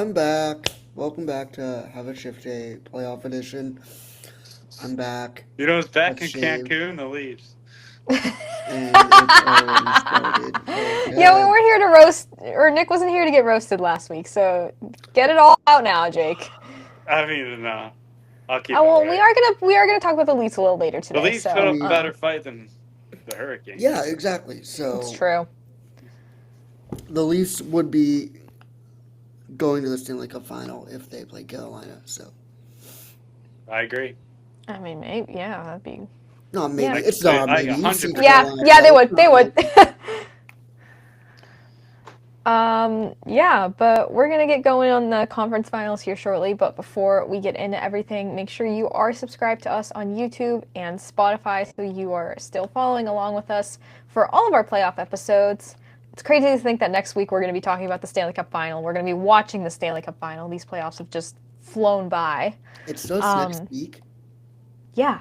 I'm back. Welcome back to Have a Shift Day playoff edition. I'm back. You know who's back Let's in shave. Cancun? The Leafs. And it's already started. Yeah, we Okay. weren't here to roast, or Nick wasn't here to get roasted last week, so get it all out now, Jake. I mean, no. I'll keep Oh it well, right. we are gonna talk about the Leafs a little later The today. Leafs put So up a mean- better fight than the Hurricanes. Yeah, exactly. it's So true. the Leafs would be going to the Stanley Cup Final if they play Carolina. So I agree. I mean, maybe that'd be not maybe. yeah, It's not I maybe. You've seen 100%. Carolina yeah, they play. would, It's they not would. maybe. Yeah, but we're gonna get going on the conference finals here shortly. But before we get into everything, make sure you are subscribed to us on YouTube and Spotify so you are still following along with us for all of our playoff episodes. It's crazy to think that next week we're going to be talking about the Stanley Cup Final. We're going to be watching the Stanley Cup Final. These playoffs have just flown by. It starts next week. Yeah.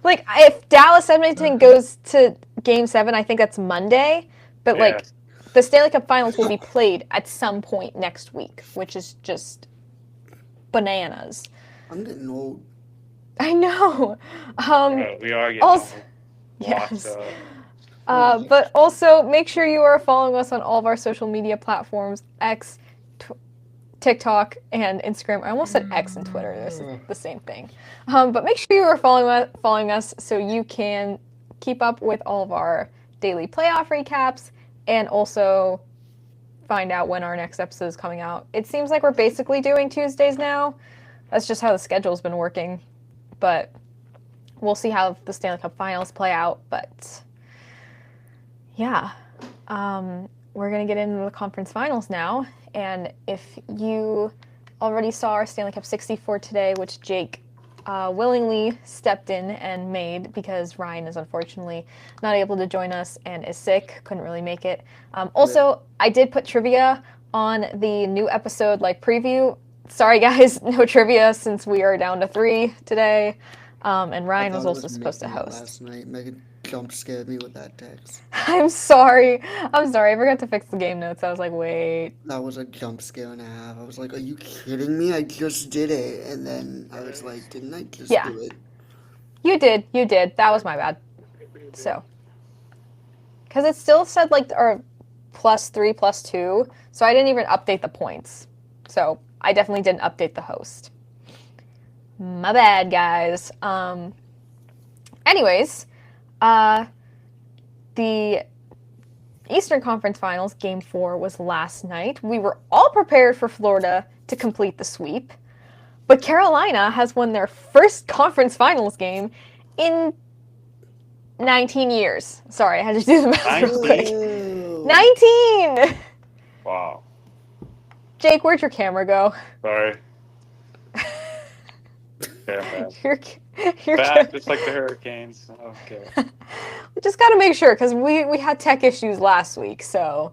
Like, if Dallas Edmonton goes to Game 7, I think that's Monday. But, like, Yes. the Stanley Cup Finals will be played at some point next week, which is just bananas. I'm getting old. I know. We are getting Also, old. yes. Watch, But also, make sure you are following us on all of our social media platforms, X, TikTok, and Instagram. I almost said X and Twitter. This is the same thing. But make sure you are following us so you can keep up with all of our daily playoff recaps and also find out when our next episode is coming out. It seems like we're basically doing Tuesdays now. That's just how the schedule's been working. But we'll see how the Stanley Cup Finals play out. But yeah, we're going to get into the conference finals now. And if you already saw our Stanley Cup 64 today, which Jake willingly stepped in and made because Ryan is unfortunately not able to join us and is sick, couldn't really make it. Also, I did put trivia on the new episode preview. Sorry guys, no trivia since we are down to 3 today. And Ryan was also supposed to host. Last night, Megan jump scared me with that text. I'm sorry. I forgot to fix the game notes. I was like, wait. That was a jump scare and a half. I was like, are you kidding me? I just did it. And then I was like, didn't I just do it? You did. That was my bad. So. Because it still said or +3, +2. So I didn't even update the points. So I definitely didn't update the host. My bad, guys. Anyways, the Eastern Conference Finals, Game 4, was last night. We were all prepared for Florida to complete the sweep, but Carolina has won their first Conference Finals game in 19 years. Sorry, I had to do the math real quick. 19! Wow. Jake, where'd your camera go? Sorry. Yeah, Your back just like the Hurricanes. Okay. We just got to make sure because we had tech issues last week, so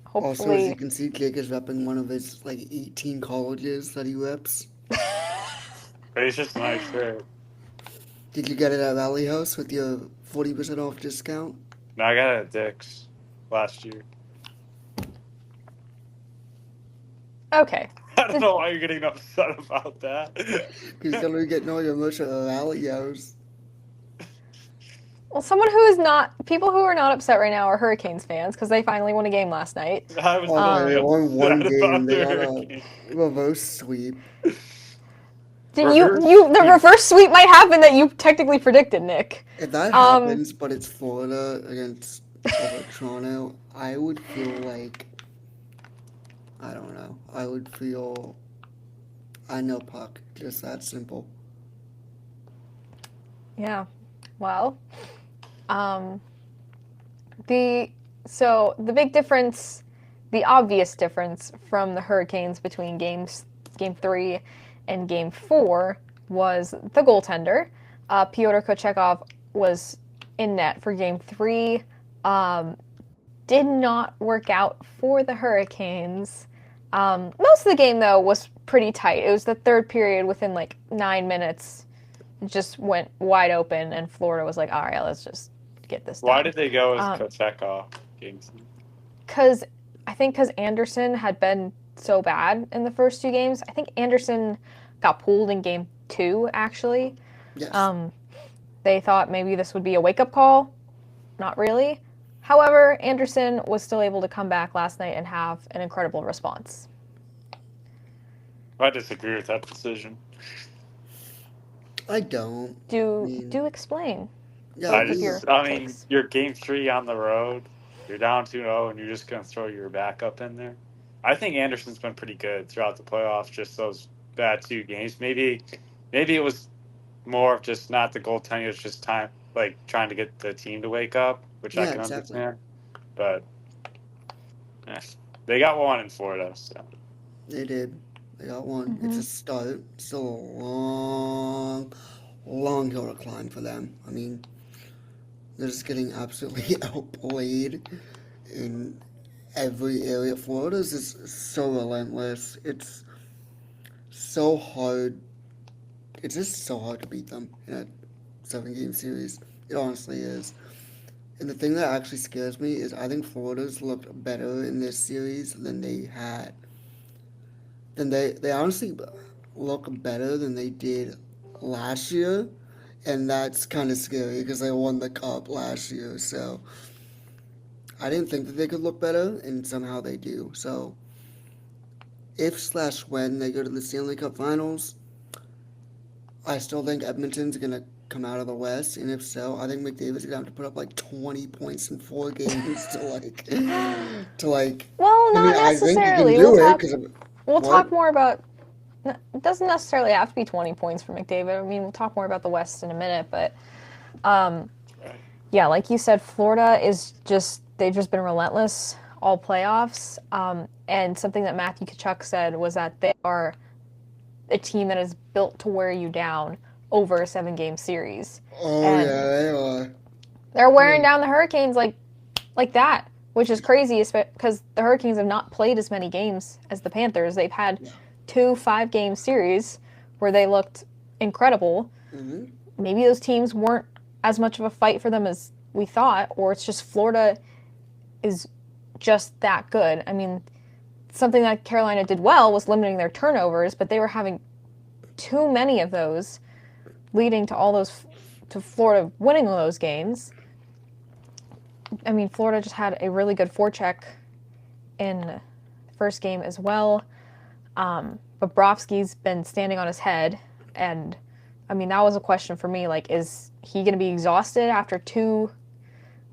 hopefully. Also, as you can see, Jake is repping one of his 18 colleges that he reps. But it's just a nice shirt. Did you get it at Valley House with your 40% off discount? No, I got it at Dick's last year. Okay. I don't know why you're getting upset about that. Because you're going to be getting all your merch at Valley House. Well, people who are not upset right now are Hurricanes fans because they finally won a game last night. I was They won one upset game. about They the got a Hurricanes. reverse sweep. The reverse sweep might happen that you technically predicted, Nick. If that happens, but it's Florida against Toronto, I would feel like, I don't know. I would feel, I know puck. Just that simple. Yeah. Well, the big difference, the obvious difference from the Hurricanes between Game 3 and Game 4 was the goaltender. Pyotr Kochekov was in net for Game 3. Did not work out for the Hurricanes. Most of the game, though, was pretty tight. It was the third period within 9 minutes. It just went wide open, and Florida was like, all right, let's just get this done. Why did they go with Kochekov, Kingston? because I think because Anderson had been so bad in the first two games, I think Anderson got pulled in game 2, actually. Yes. They thought maybe this would be a wake-up call. Not really. However, Anderson was still able to come back last night and have an incredible response. I disagree with that decision. I don't. Do explain Yeah, both of your takes. you're game 3 on the road. You're down 2-0, and you're just going to throw your backup in there. I think Anderson's been pretty good throughout the playoffs, just those bad 2 games. Maybe it was more of just not the goaltending, it was just time, like trying to get the team to wake up, which I Yeah, can exactly. understand. But they got one in Florida, so. They did. They got one. It's a start. Still a long, long hill to climb for them. I mean, they're just getting absolutely outplayed in every area. Florida's is so relentless. It's so hard. It's just so hard to beat them in a 7 game series. It honestly is. And the thing that actually scares me is I think Florida's looked better in this series than they had. Than they honestly look better than they did last year. And that's kind of scary because they won the cup last year. So I didn't think that they could look better, and somehow they do. So if slash when they go to the Stanley Cup Finals, I still think Edmonton's gonna come out of the West, and if so, I think McDavid's gonna have to put up like 20 points in 4 games to like. Well, I mean, not I think he can necessarily. do it because We'll what? talk more about. It doesn't necessarily have to be 20 points for McDavid. I mean, we'll talk more about the West in a minute, but yeah, like you said, Florida is just they've just been relentless all playoffs. And something that Matthew Tkachuk said was that they are a team that is built to wear you down over a 7 game series. Oh And yeah, they are. they're wearing down the Hurricanes like that, which is crazy because the Hurricanes have not played as many games as the Panthers. They've had Yeah. 2 5 game series where they looked incredible. Hmm. Maybe those teams weren't as much of a fight for them as we thought, or it's just Florida is just that good. I mean, something that Carolina did well was limiting their turnovers, but they were having too many of those, leading to all those to Florida winning those games. I mean, Florida just had a really good forecheck in the first game as well. Bobrovsky's been standing on his head, and I mean that was a question for me. Like, is he going to be exhausted after 2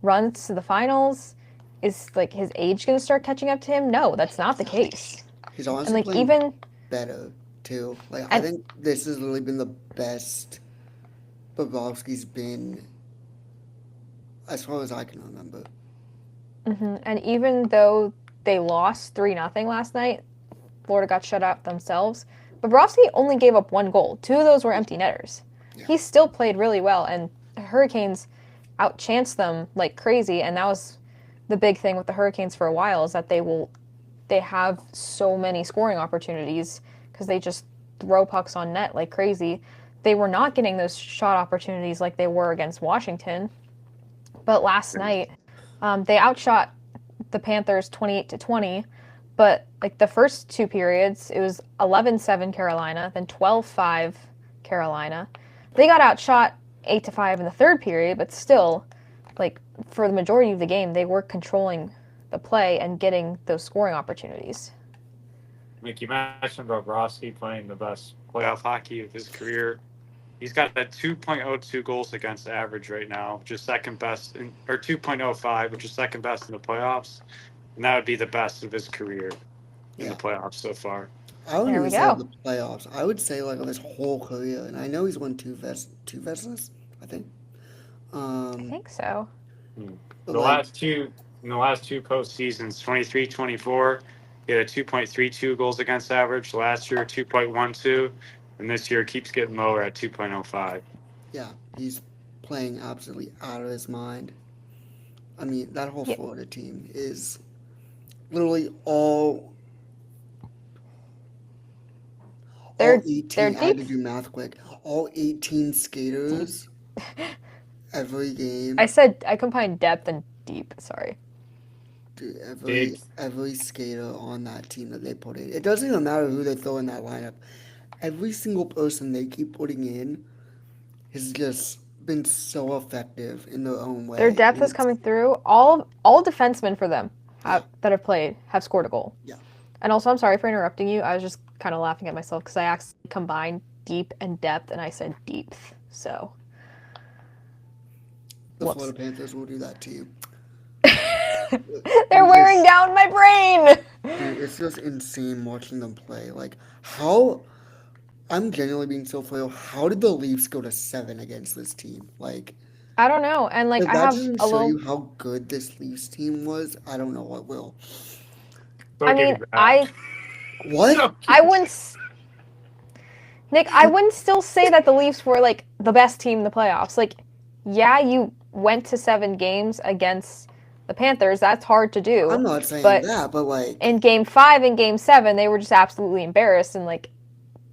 runs to the finals? Is like his age going to start catching up to him? No, that's not the case. He's And honestly like playing even better too. Like I and think this has really been the best Bobrovsky's been as far as I can remember. and even though they lost 3-0 last night, Florida got shut out themselves. Bobrovsky only gave up 1 goal. 2 of those were empty netters. Yeah. He still played really well, and the Hurricanes outchanced them like crazy. And that was the big thing with the Hurricanes for a while, is that they have so many scoring opportunities because they just throw pucks on net like crazy. They were not getting those shot opportunities like they were against Washington. But last night, they outshot the Panthers 28-20. But like the first 2 periods, it was 11-7 Carolina, then 12-5 Carolina. They got outshot 8-5 in the third period, but still, like for the majority of the game, they were controlling the play and getting those scoring opportunities. Like you mentioned Bobrovsky playing the best Playoff hockey of his career. He's got a 2.02 goals against average right now, which is second best, or 2.05, which is second best in the playoffs. And that would be the best of his career in the Yeah. playoffs so far. I wouldn't There even we say of go. the playoffs. I would say like of his whole career, and I know he's won two Vests, I think. I think so. But The like, last two in the last 2 postseasons. Seasons 23-24, he had a 2.32 goals against average. Last year, 2.12. And this year keeps getting lower at 2.05. yeah, he's playing absolutely out of his mind. I mean, that whole Yeah, Florida team is literally all they're 18. I had deep. to do math quick. All 18 skaters every game. I said I combined depth and deep. Sorry. Dude, Big. every skater on that team that they put in. It doesn't even matter who they throw in that lineup. Every single person they keep putting in has just been so effective in their own Their way. depth And is it's, coming through. All defensemen for them yeah, that have played have scored a goal. yeah. And also, I'm sorry for interrupting you. I was just kind of laughing at myself because I actually combined deep and depth, and I said deep. So, The whoops. Florida Panthers will do that to you. They're It's wearing just, down my brain. dude, it's just insane watching them play. Like, how, I'm genuinely being so frail. How did the Leafs go to 7 against this team? Like, I don't know. And like if I that have doesn't a show little you how good this Leafs team was, I don't know what will. So I getting mean, back. What? So I wouldn't Nick, I wouldn't still say that the Leafs were like the best team in the playoffs. Like, yeah, you went to 7 games against the Panthers. That's hard to do. I'm not saying But that, but like, in game 5 and game 7, they were just absolutely embarrassed and like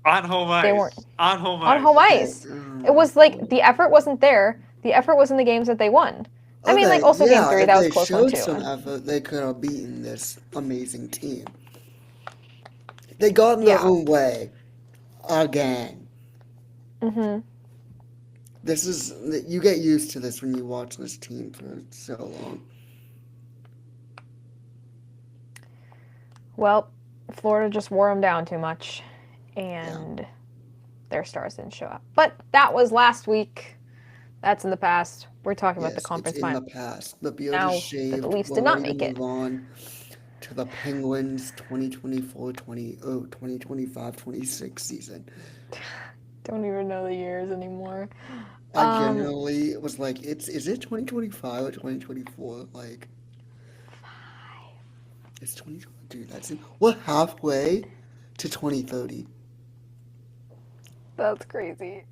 on home they weren't ice. On home on home ice. okay, ice. It was like the effort wasn't there. The effort was in the games that they won. I mean, like okay, also game yeah, 3, if that was they a close one showed too. some effort, they could have beaten this amazing team. They got in their Yeah. own way again. Mhm. This is, you get used to this when you watch this team for so long. Well, Florida just wore them down too much, Yeah. and their stars didn't show up. But that was last week. That's in the past. We're talking about the Yes, it's conference in the final past. The beard is now that the shaved. Leafs We're did not ready to make it. move on to the Penguins 2024 2025 26 season. Don't even know the years anymore. I Um, genuinely was like, is it 2025 or 2024? Like, it's 2020. Dude, that's it. We're halfway to 2030. that's crazy.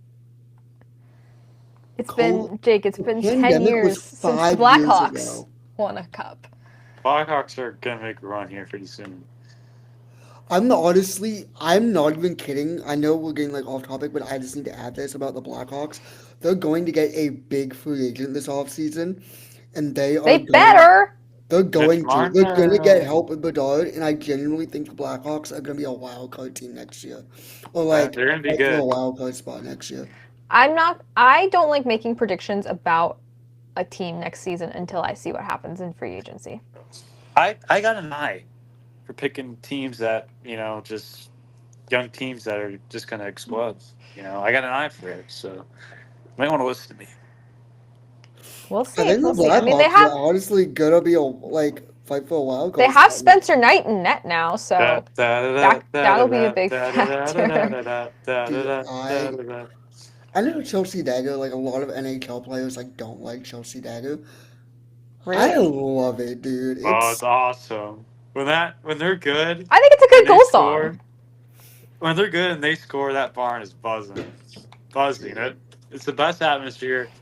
It's Cole, been Jake. It's the been 10 pandemic was years since the 5 years Blackhawks ago. won a cup. Blackhawks are gonna make a run here pretty soon. I'm not even kidding. I know we're getting like off topic, but I just need to add this about the Blackhawks. They're going to get a big free agent this offseason, and They better. Mitch they're going to get Marner. help with Bedard, and I genuinely think the Blackhawks are going to be a wild card team next year, or like They're gonna be fight for a good. wild card spot next year. I'm not. I don't like making predictions about a team next season until I see what happens in free agency. I got an eye for picking teams that just young teams that are just gonna explode. I got an eye for it, so you might want to listen to me. We'll I see. think the We'll see. I mean, Blackhawks are honestly gonna be a like fight for a wild they card have spot. Spencer Knight in net now, Da, so da, da, da, that'll be a da, big da, da, da, da, da, factor. da, da, da, Dude, da, da, da, da. I know Chelsea Dagger, like a lot of NHL players like don't like Chelsea Dagger. I Really? love it, dude. Oh, it's awesome when they're good I think it's a and good they goal song. score. When they're good and they score, that barn is buzzing, buzzing. It's the best atmosphere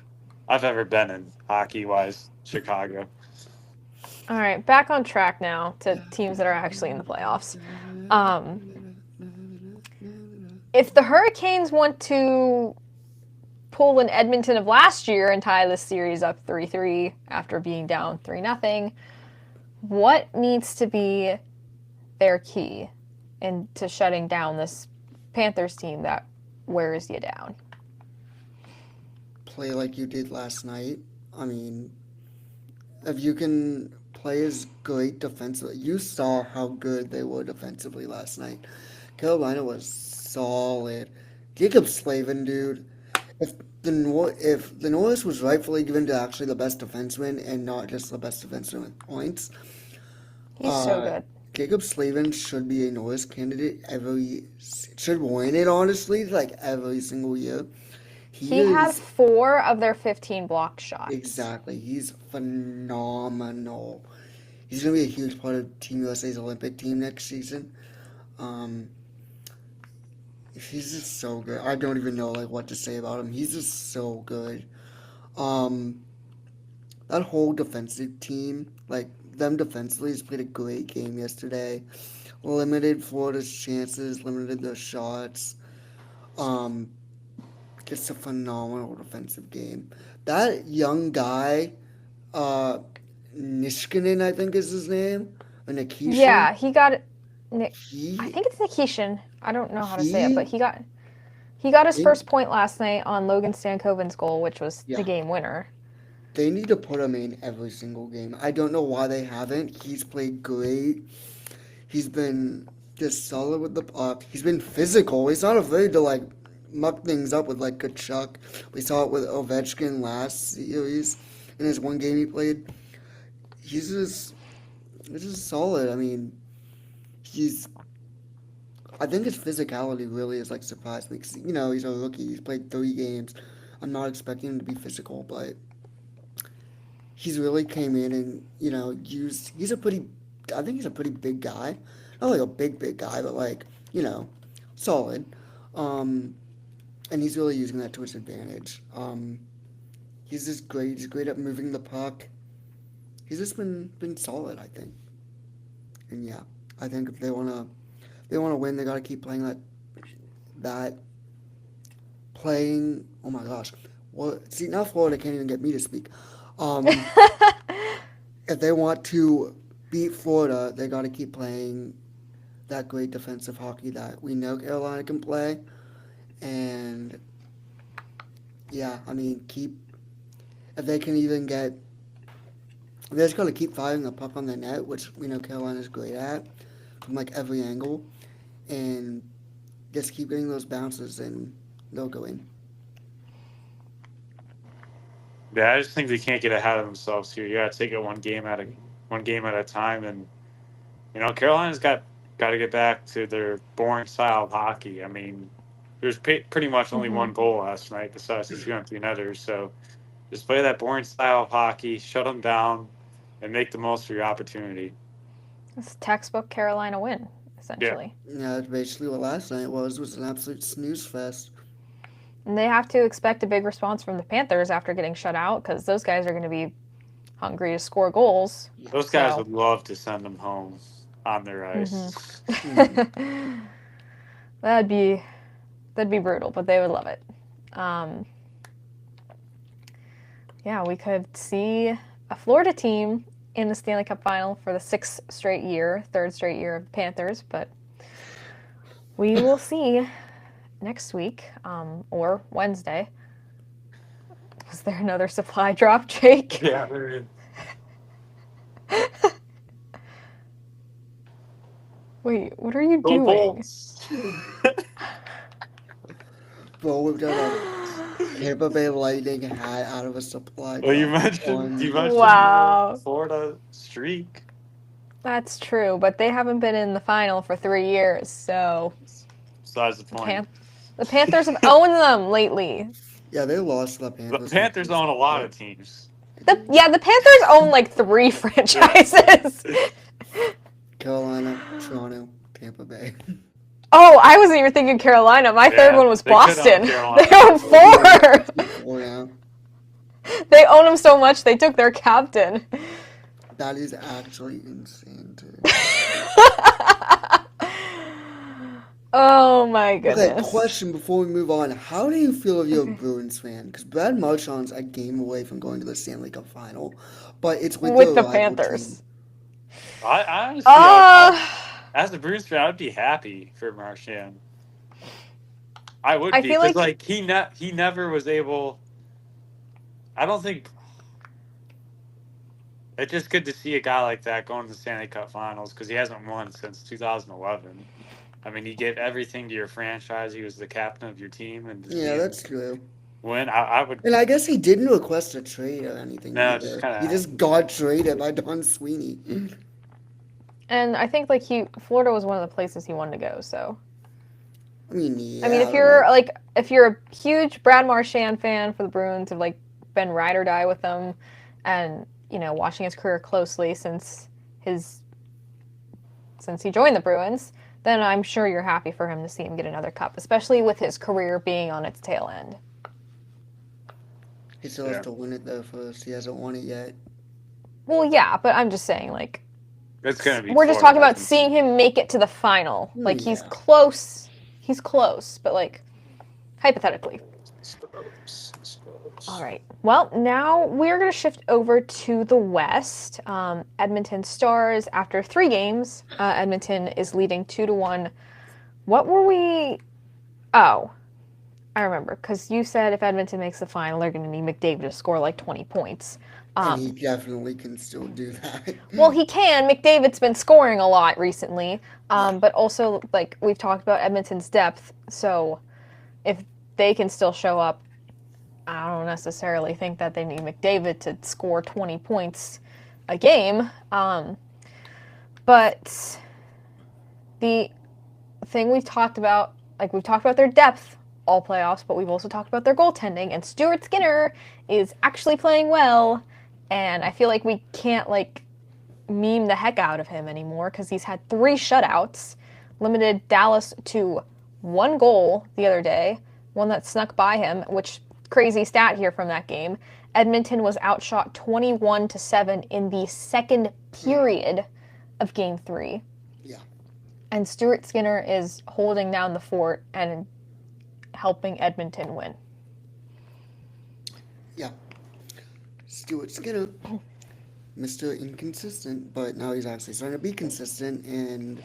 I've ever been in hockey wise. Chicago. All right, back on track now to teams that are actually in the playoffs. If the Hurricanes want to pull an Edmonton of last year and tie this series up 3-3 after being down 3-0, what needs to be their key into shutting down this Panthers team that wears you down? Play like you did last night. I mean, if you can play as great defensively, you saw how good they were defensively last night. Carolina was solid. Jacob Slavin, dude. If if the Norris was rightfully given to actually the best defenseman and not just the best defenseman with points, He's so uh, good. Jacob Slavin should be a Norris candidate should win it honestly, like every single year. He He had is 4 of their 15 blocked shots. exactly. He's phenomenal. He's gonna be a huge part of Team USA's Olympic team next season. Um, he's just so good. I don't even know like what to say about him. He's just so good. Um, that whole defensive team, like them defensively, has played a great game yesterday. Limited Florida's chances, limited their shots. Um, just a phenomenal defensive game. That young guy, uh, Niskanen, I think is his name. Or Nikishin. Yeah, he got. I He think it's Nikishin. I don't know how to say it, but he he got his they, first point last night on Logan Stankoven's goal, which was the yeah. game winner. They need to put him in every single game. I don't know why they haven't. He's played great. He's been just solid with the puck. He's been physical. He's not afraid to like muck things up with like Kachuk. We saw it with Ovechkin last series in his one game he played. He's just solid. I mean, he's I think his physicality really is like surprised me because he's a rookie. He's played 3 games. I'm not expecting him to be physical, but he's really came in and used. He's a pretty. I think he's a pretty big guy. Not like a big guy, but like solid. Um, and he's really using that to his advantage. He's just great. He's great at moving the puck. He's just been solid, I think. And yeah, I think if they wanna win, they gotta keep playing that playing. Oh my gosh. Well, see now Florida can't even get me to speak. Um, if they want to beat Florida, they got to keep playing that great defensive hockey that we know Carolina can play. And yeah, I mean, if they can even get, they just got to keep firing the puck on the net, which we know Carolina's great at from like every angle, and just keep getting those bounces, and they'll go in. Yeah, I just think they can't get ahead of themselves here. You got to take it one game at a time, and Carolina's got to get back to their boring style of hockey. I mean, there's pretty much only Mm-hmm. one goal last night, besides the 2-on-3 netters. So just play that boring style of hockey, shut them down, and make the most of your opportunity. It's a textbook Carolina win, essentially. Yeah, that's basically what last night was an absolute snooze fest. And they have to expect a big response from the Panthers after getting shut out because those guys are going to be hungry to score goals. Those guys would love to send them home on their ice. Mm-hmm. that'd be brutal, but they would love it. Yeah, we could see a Florida team in the Stanley Cup Final for the 6th straight year, 3rd straight year of the Panthers, but we will see next week or Wednesday. Was there another supply drop, Jake? Yeah, there is. Wait, what are you Go doing? Bolts. Bro, we've got a Tampa Bay Lightning hat out of a supply. Well, you drop mentioned Wow. the Florida streak. That's true, but they haven't been in the final for 3 years, so Besides the point. the Panthers have owned them lately. Yeah, they lost to the Panthers. The Panthers own a lot of teams. The Panthers own like 3 franchises. Carolina, Toronto, Tampa Bay. Oh, I wasn't even thinking Carolina. My third one was they could own Boston. Carolina. They own 4. Oh yeah, They own them so much they took their captain. that is actually insane too. Oh my Okay, goodness. question before we move on: how do you feel if you're a Bruins fan? Because Brad Marchand's a game away from going to the Stanley Cup Final, but it's with With their the rival Panthers. team. I honestly, as a Bruins fan, I'd be happy for Marchand. I would I be feel because like he never was able. I don't think it's just good to see a guy like that going to the Stanley Cup Finals because he hasn't won since 2011. I mean, you give everything to your franchise. He was the captain of your team, and to see Yeah, him that's true. win, I would. And I guess he didn't request a trade or anything No, just either. kind He of. just got traded by Don Sweeney. and I think like Florida was one of the places he wanted to go, so I mean, yeah. I mean, if you're a huge Brad Marchand fan for the Bruins, have like been ride or die with them, and watching his career closely since he joined the Bruins, then I'm sure you're happy for him to see him get another cup, especially with his career being on its tail end. He still has to win it though first. He hasn't won it yet. Well, yeah, but I'm just saying, like, It's gonna be. we're just talking about seeing him make it to the final. Like, he's Yeah. close. He's close, but like, hypothetically. All right. Well, now we're going to shift over to the West. Edmonton Stars, after 3 games, Edmonton is leading 2-1. What were we... Oh, I remember, because you said if Edmonton makes the final, they're going to need McDavid to score like 20 points. And he definitely can still do that. Well, he can. McDavid's been scoring a lot recently, but also, like, we've talked about Edmonton's depth, so if they can still show up, I don't necessarily think that they need McDavid to score 20 points a game. But the thing we've talked about, like, we've talked about their depth all playoffs, but we've also talked about their goaltending, and Stuart Skinner is actually playing well, and I feel like we can't, like, meme the heck out of him anymore because he's had 3 shutouts, limited Dallas to 1 goal the other day, one that snuck by him, which, crazy stat here from that game, Edmonton was outshot 21-7 in the second period of Game 3. Yeah. And Stuart Skinner is holding down the fort and helping Edmonton win. Yeah. Stuart Skinner, Mr. Inconsistent, but now he's actually starting to be consistent, and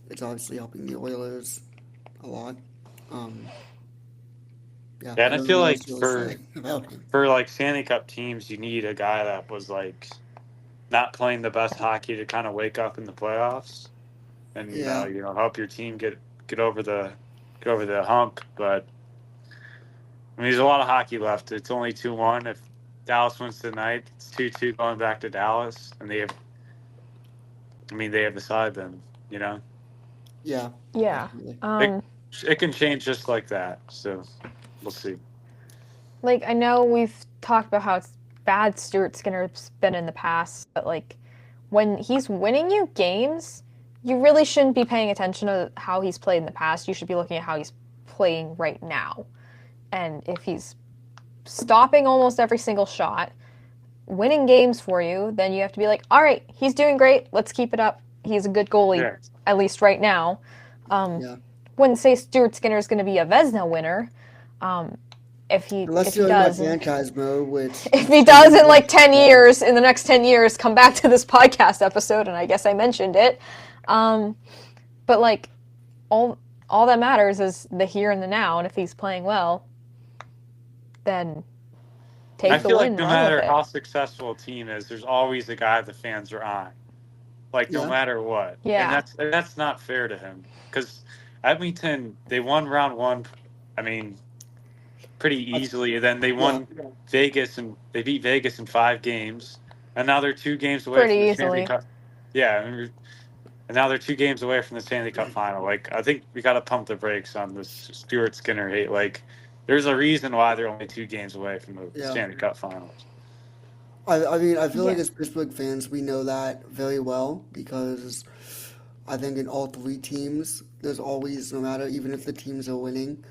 it's obviously helping the Oilers a lot. Yeah, Yeah, and I don't feel know what like else to really say about him. for like Stanley Cup teams, you need a guy that was like not playing the best hockey to kind of wake up in the playoffs and Yeah. help your team get over the hump. But I mean, there's a lot of hockey left. It's only 2-1. If Dallas wins tonight, it's 2-2 going back to Dallas, and they have the side then. Yeah. Yeah. Definitely. It can change just like that. So we'll see. Like, I know we've talked about how bad Stuart Skinner's been in the past, but, like, when he's winning you games, you really shouldn't be paying attention to how he's played in the past. You should be looking at how he's playing right now. And if he's stopping almost every single shot, winning games for you, then you have to be like, all right, he's doing great. Let's keep it up. He's a good goalie, at least right now. Yeah. Wouldn't say Stuart Skinner is going to be a Vezina winner. Unless you're in my franchise mode, which... If he does in like 10 years, in the next 10 years, come back to this podcast episode, and I guess I mentioned it. But, like, all that matters is the here and the now, and if he's playing well, then take the win. I feel like no matter how successful a team is, there's always a guy the fans are on. Like, no matter what. Yeah. And that's not fair to him. Because Edmonton, they won round 1, I mean, pretty easily. And then they won Vegas, and they beat Vegas in 5 games. And now they're 2 games away from the Stanley Cup. Yeah. And now they're 2 games away from the Stanley Cup final. Like, I think we got to pump the brakes on this Stuart Skinner hate. Like, there's a reason why they're only 2 games away from the Stanley Cup finals. I mean, I feel like as Pittsburgh fans, we know that very well because I think in all 3 teams, there's always, no matter, even if the teams are winning,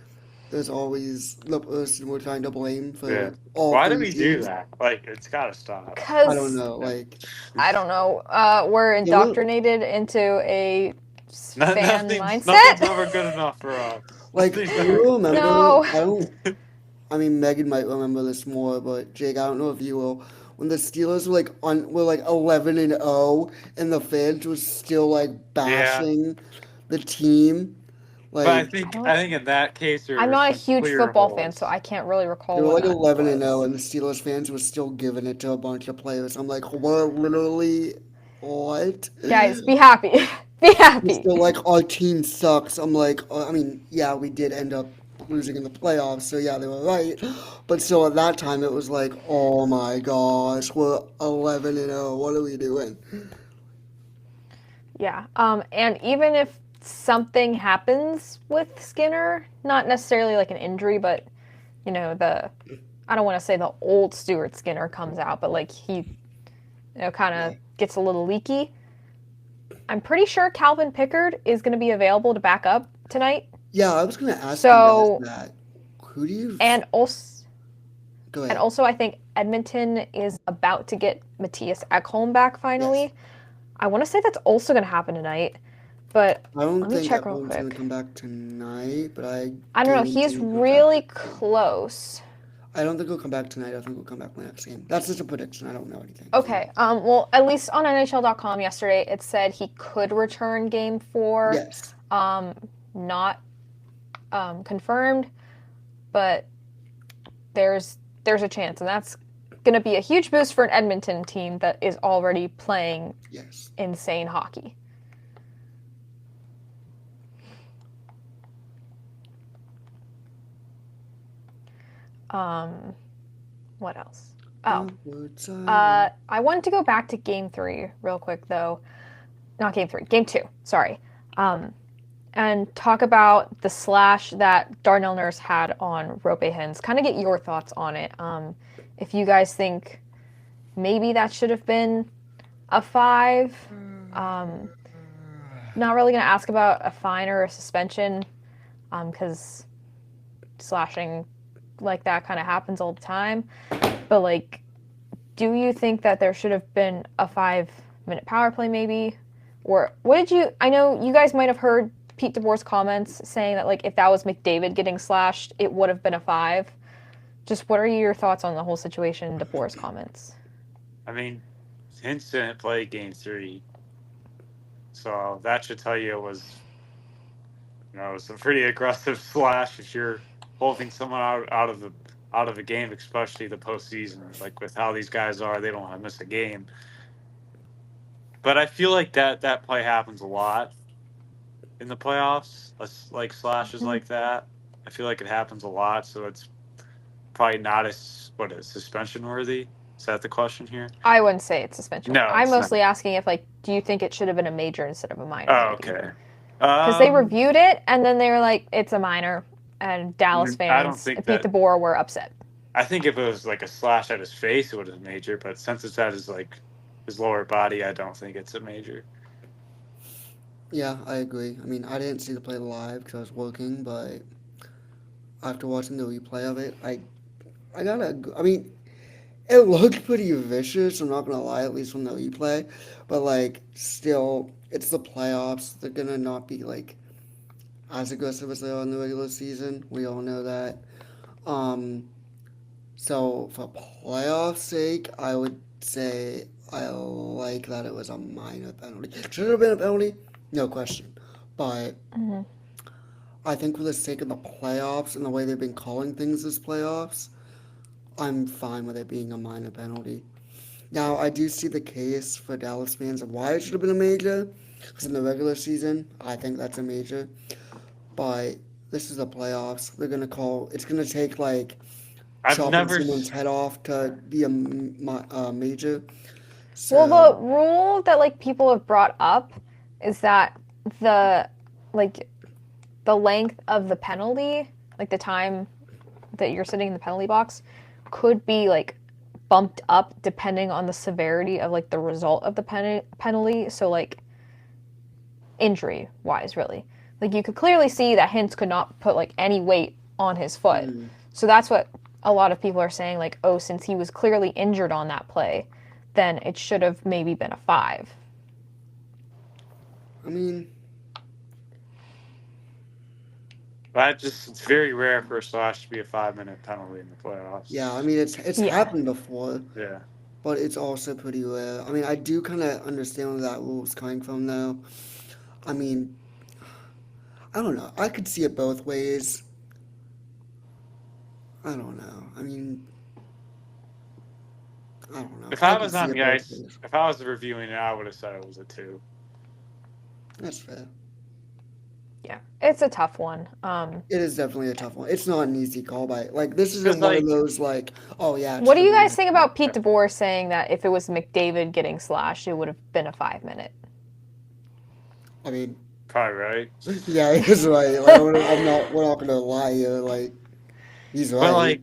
there's always the person we're trying to blame for all Why 3 do we teams. do that? Like, it's got to stop. Because I don't know. Like, I don't know. We're indoctrinated into a fan mindset. Nothing's ever good enough for us. Like, do you remember? No. I mean, Megan might remember this more, but Jake, I don't know if you will. When the Steelers were like 11-0, and the fans were still like bashing the team. Like, but I think in that case, I'm not a huge football fan, so I can't really recall. They were like 11-0, and the Steelers fans were still giving it to a bunch of players. I'm like, we're literally what? Guys, be happy. Be happy. It's still like our team sucks. I'm like, I mean, yeah, we did end up losing in the playoffs, so yeah, they were right. But still, at that time, it was like, oh my gosh, we're 11-0. What are we doing? Yeah. And even if something happens with Skinner, not necessarily like an injury, but I don't want to say the old Stuart Skinner comes out, but like he, kind of gets a little leaky. I'm pretty sure Calvin Pickard is going to be available to back up tonight. Yeah, I was going to ask you guys that. Who do you... And also... Go ahead. And also, I think Edmonton is about to get Matthias Ekholm back finally. Yes. I want to say that's also going to happen tonight. But I don't let me think check real everyone's going to quick. come back tonight, but I I don't know. guarantee He's he'll come back. really close. I don't think he'll come back tonight. I think he'll come back the next game. That's just a prediction. I don't know anything. Okay. Well, at least on NHL.com yesterday, it said he could return Game 4. Yes. Not confirmed, but there's a chance, and that's going to be a huge boost for an Edmonton team that is already playing Yes. insane hockey. What else? Oh, I wanted to go back to Game 3 real quick, though. Not Game 3, Game 2, sorry. And talk about the slash that Darnell Nurse had on Rope Hens. Kind of get your thoughts on it. If you guys think maybe that should have been a 5. Not really going to ask about a fine or a suspension, because slashing like that kind of happens all the time. But, like, do you think that there should have been a 5-minute power play maybe? Or what did you... I know you guys might have heard Pete DeBoer's comments saying that, like, if that was McDavid getting slashed, it would have been a 5. Just what are your thoughts on the whole situation, DeBoer's comments? I mean, Hintz didn't play Game 3, so that should tell you it was, it was a pretty aggressive slash if you're holding someone out of the game, especially the postseason. Like with how these guys are, they don't want to miss a game. But I feel like that play happens a lot in the playoffs, like slashes like that. I feel like it happens a lot, so it's probably not suspension worthy. Is that the question here? I wouldn't say it's suspension. No, I'm it's mostly not. asking if, like, do you think it should have been a major instead of a minor? Oh, okay. Because they reviewed it, and then they were like, it's a minor, and Dallas I don't fans, think Pete DeBoer, were upset. I think if it was like a slash at his face, it would have been major. But since it's at his lower body, I don't think it's a major. Yeah, I agree. I mean, I didn't see the play live because I was working, but after watching the replay of it, I mean, it looked pretty vicious. I'm not gonna lie, at least from the replay, but like, still, it's the playoffs. They're gonna not be like as aggressive as they are in the regular season. We all know that. Um, so for playoff sake, I would say I like that it was a minor penalty. Should it have been a penalty? No question. But I think for the sake of the playoffs and the way they've been calling things this playoffs, I'm fine with it being a minor penalty. Now, I do see the case for Dallas fans of why it should have been a major. Because in the regular season, I think that's a major. But this is the playoffs. It's going to take like chopping someone's head off to be a major. So, Well, the rule that, like, people have brought up is that the length of the penalty, like the time that you're sitting in the penalty box, could be like bumped up depending on the severity of like the result of the penalty. So, like, injury wise, really, like, you could clearly see that Hintz could not put like any weight on his foot. So that's what a lot of people are saying, like, oh, since he was clearly injured on that play, then it should have maybe been a 5. I mean, It's very rare for a slash to be a 5-minute penalty in the playoffs. yeah, I mean, it's happened before. Yeah. But it's also pretty rare. I mean, I do kind of understand where that rule is coming from, though. I mean, I don't know. I could see it both ways. I don't know. I mean, I don't know. If I could was see on it the both ice, ways. if I was reviewing it, I would have said it was a 2. That's fair. Yeah, it's a tough one. It is definitely a tough one. It's not an easy call by like this isn't Because, one like, of those like, oh yeah. it What do should you have guys been think about Pete DeBoer saying that if it was McDavid getting slashed, it would have been a 5-minute? I mean, probably right. yeah, he's right. Like, we're not gonna lie here. Like, he's right. But like,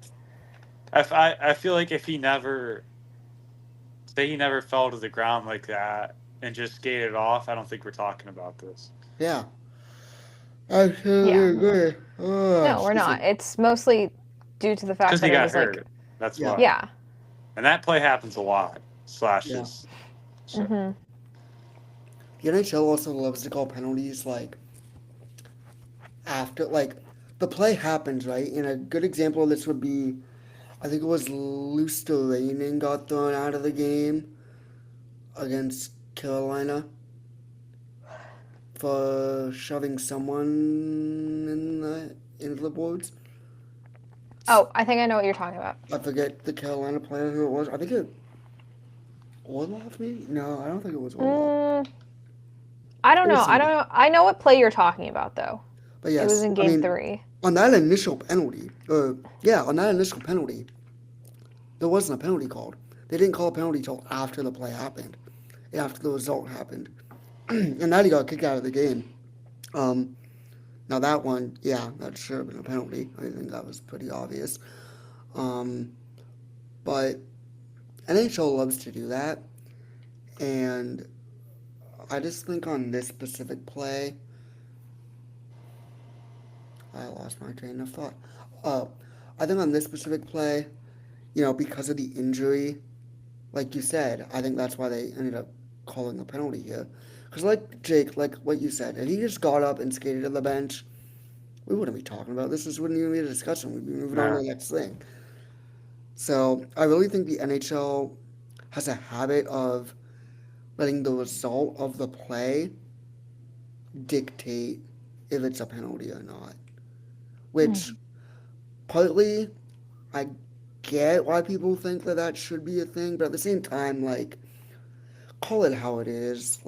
if I feel like if he never fell to the ground like that and just skated off, I don't think we're talking about this. Yeah. I totally agree. No, we're not. It's mostly due to the fact Because that he it got was hurt. like, That's Yeah. why. yeah. And that play happens a lot. Slashes. Yeah. So. the NHL also loves to call penalties after the play happens, right? And a good example of this would be I think it was Lusterrainen got thrown out of the game against Carolina for shoving someone into the boards. Oh, I think I know what you're talking about. I forget the Carolina player who it was. I think it Orlov maybe? No, I don't think it was Orlov. Mm, I don't It was know. I somebody. don't know. I know what play you're talking about, though. But It was yes, in I game mean, 3. on that initial penalty, on that initial penalty, there wasn't a penalty called. They didn't call a penalty till after the play happened, after the result happened, and now he got kicked out of the game. Um, Now that one, yeah, that should have been a penalty. I think that was pretty obvious. Um, but NHL loves to do that, and I just think on this specific play, I lost my train of thought. Oh, I think on this specific play, because of the injury, like you said, I think that's why they ended up calling the penalty here. Because, like Jake, like what you said, if he just got up and skated to the bench, we wouldn't be talking about this. This wouldn't even be a discussion. We'd be moving on to Yeah. the next thing. So I really think the NHL has a habit of letting the result of the play dictate if it's a penalty or not. Which partly I get why people think that that should be a thing, but at the same time, call it how it is.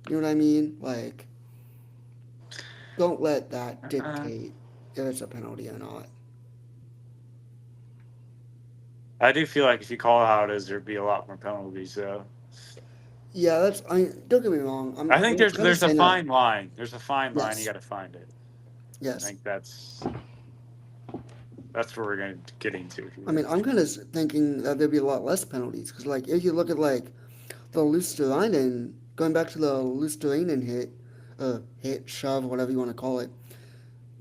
You know what I mean? Don't let that Uh, dictate if it's a penalty or not. I do feel like if you call it how it is, there'd be a lot more penalties, though. Yeah, don't get me wrong. I think I'm kind of there's a saying that. fine line. There's a fine line. You Yes, got to find it. I yes. think that's where we're going to get into I mean, here. I'm kind of thinking that there'd be a lot less penalties because, if you look at the Lusterinen, going back to the Lusterinen hit, shove, whatever you want to call it,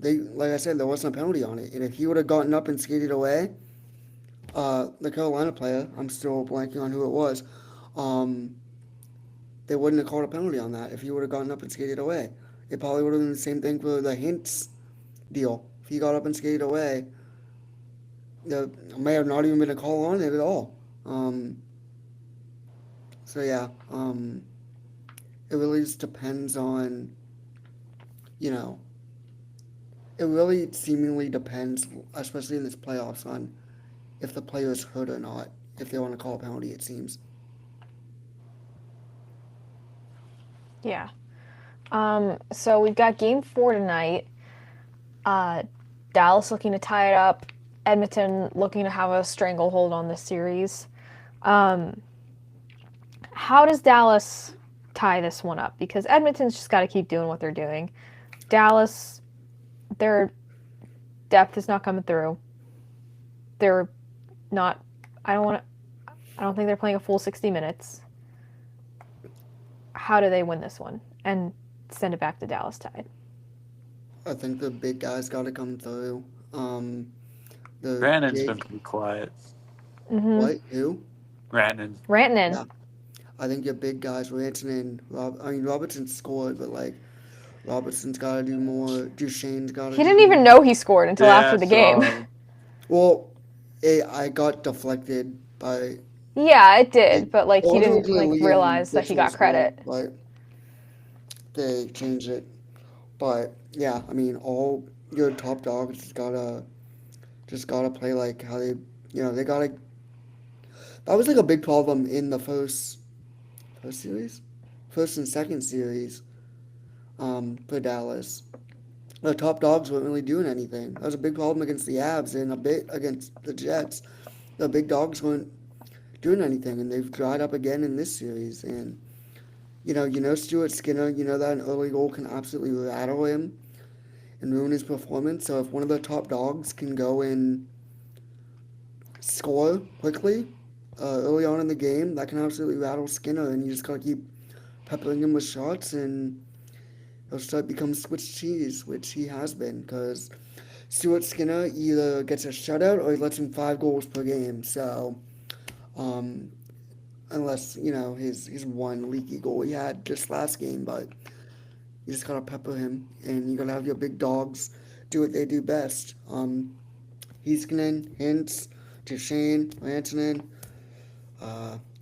like I said, there wasn't a penalty on it, and if he would have gotten up and skated away, the Carolina player, I'm still blanking on who it was, um, they wouldn't have called a penalty on that if he would have gotten up and skated away. It probably would have been the same thing for the Hintz deal. If he got up and skated away, there may have not even been a call on it at all. So yeah, it really just depends on, you know, it really seemingly depends, especially in this playoffs, on if the player is hurt or not. If they want to call a penalty, it seems. Yeah. So we've got game 4 tonight. Uh, Dallas looking to tie it up. Edmonton looking to have a stranglehold on this series. Um, how does Dallas tie this one up? Because Edmonton's just got to keep doing what they're doing. Dallas, their depth is not coming through. They're not. I don't want to. I don't think they're playing a full 60 minutes. How do they win this one and send it back to Dallas tied? I think the big guys got to come through. The Brandon's been Jake, pretty quiet. Mm-hmm. what? Who? Brandon. Rantanen. Yeah, I think your big guys, Ranson and Robertson scored, but Robertson's got to do more. Duchesne's got to He do didn't even more. know he scored until after Yeah, the game. so Well, I got deflected by. Yeah, it did, It but he didn't originally Liam realize that he Mitchell got scored, credit. but they changed it. But yeah, I mean, all your top dogs just gotta play like how they gotta. That was a big problem in the first series, first and second series, for Dallas. The top dogs weren't really doing anything. That was a big problem against the Avs and a bit against the Jets. The big dogs weren't doing anything, and they've dried up again in this series. And Stuart Skinner. You know that an early goal can absolutely rattle him and ruin his performance. So if one of the top dogs can go and score quickly early on in the game, that can absolutely rattle Skinner, and you just gotta keep peppering him with shots, and he'll start become Swiss cheese, which he has been, because Stuart Skinner either gets a shutout or he lets in 5 goals per game. So, um, unless his one leaky goal he had just last game. But you just gotta pepper him, and you gotta have your big dogs do what they do best. Heiskanen, Hintz, Duchesne, Rantanen,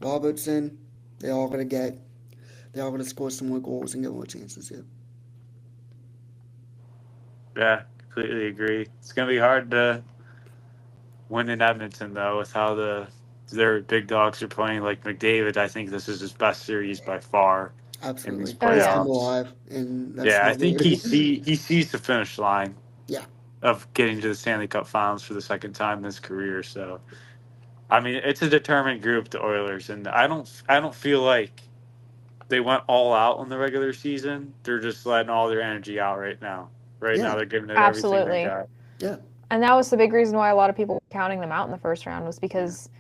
Robertson, they all gotta get, they all gotta score some more goals and get more chances here. Yeah, completely agree. It's gonna be hard to win in Edmonton though, with how their big dogs are playing. Like McDavid, I think this is his best series by far in these Absolutely, Oh he's yeah. come playoffs. alive, and that's Yeah, I not think really. he sees the finish line Yeah, of getting to the Stanley Cup Finals for the second time in his career. So I mean, it's a determined group, the Oilers, and I don't feel like they went all out in the regular season. They're just letting all their energy out right now. Right yeah, now, they're giving it everything they Absolutely. got. yeah. And that was the big reason why a lot of people were counting them out in the first round was because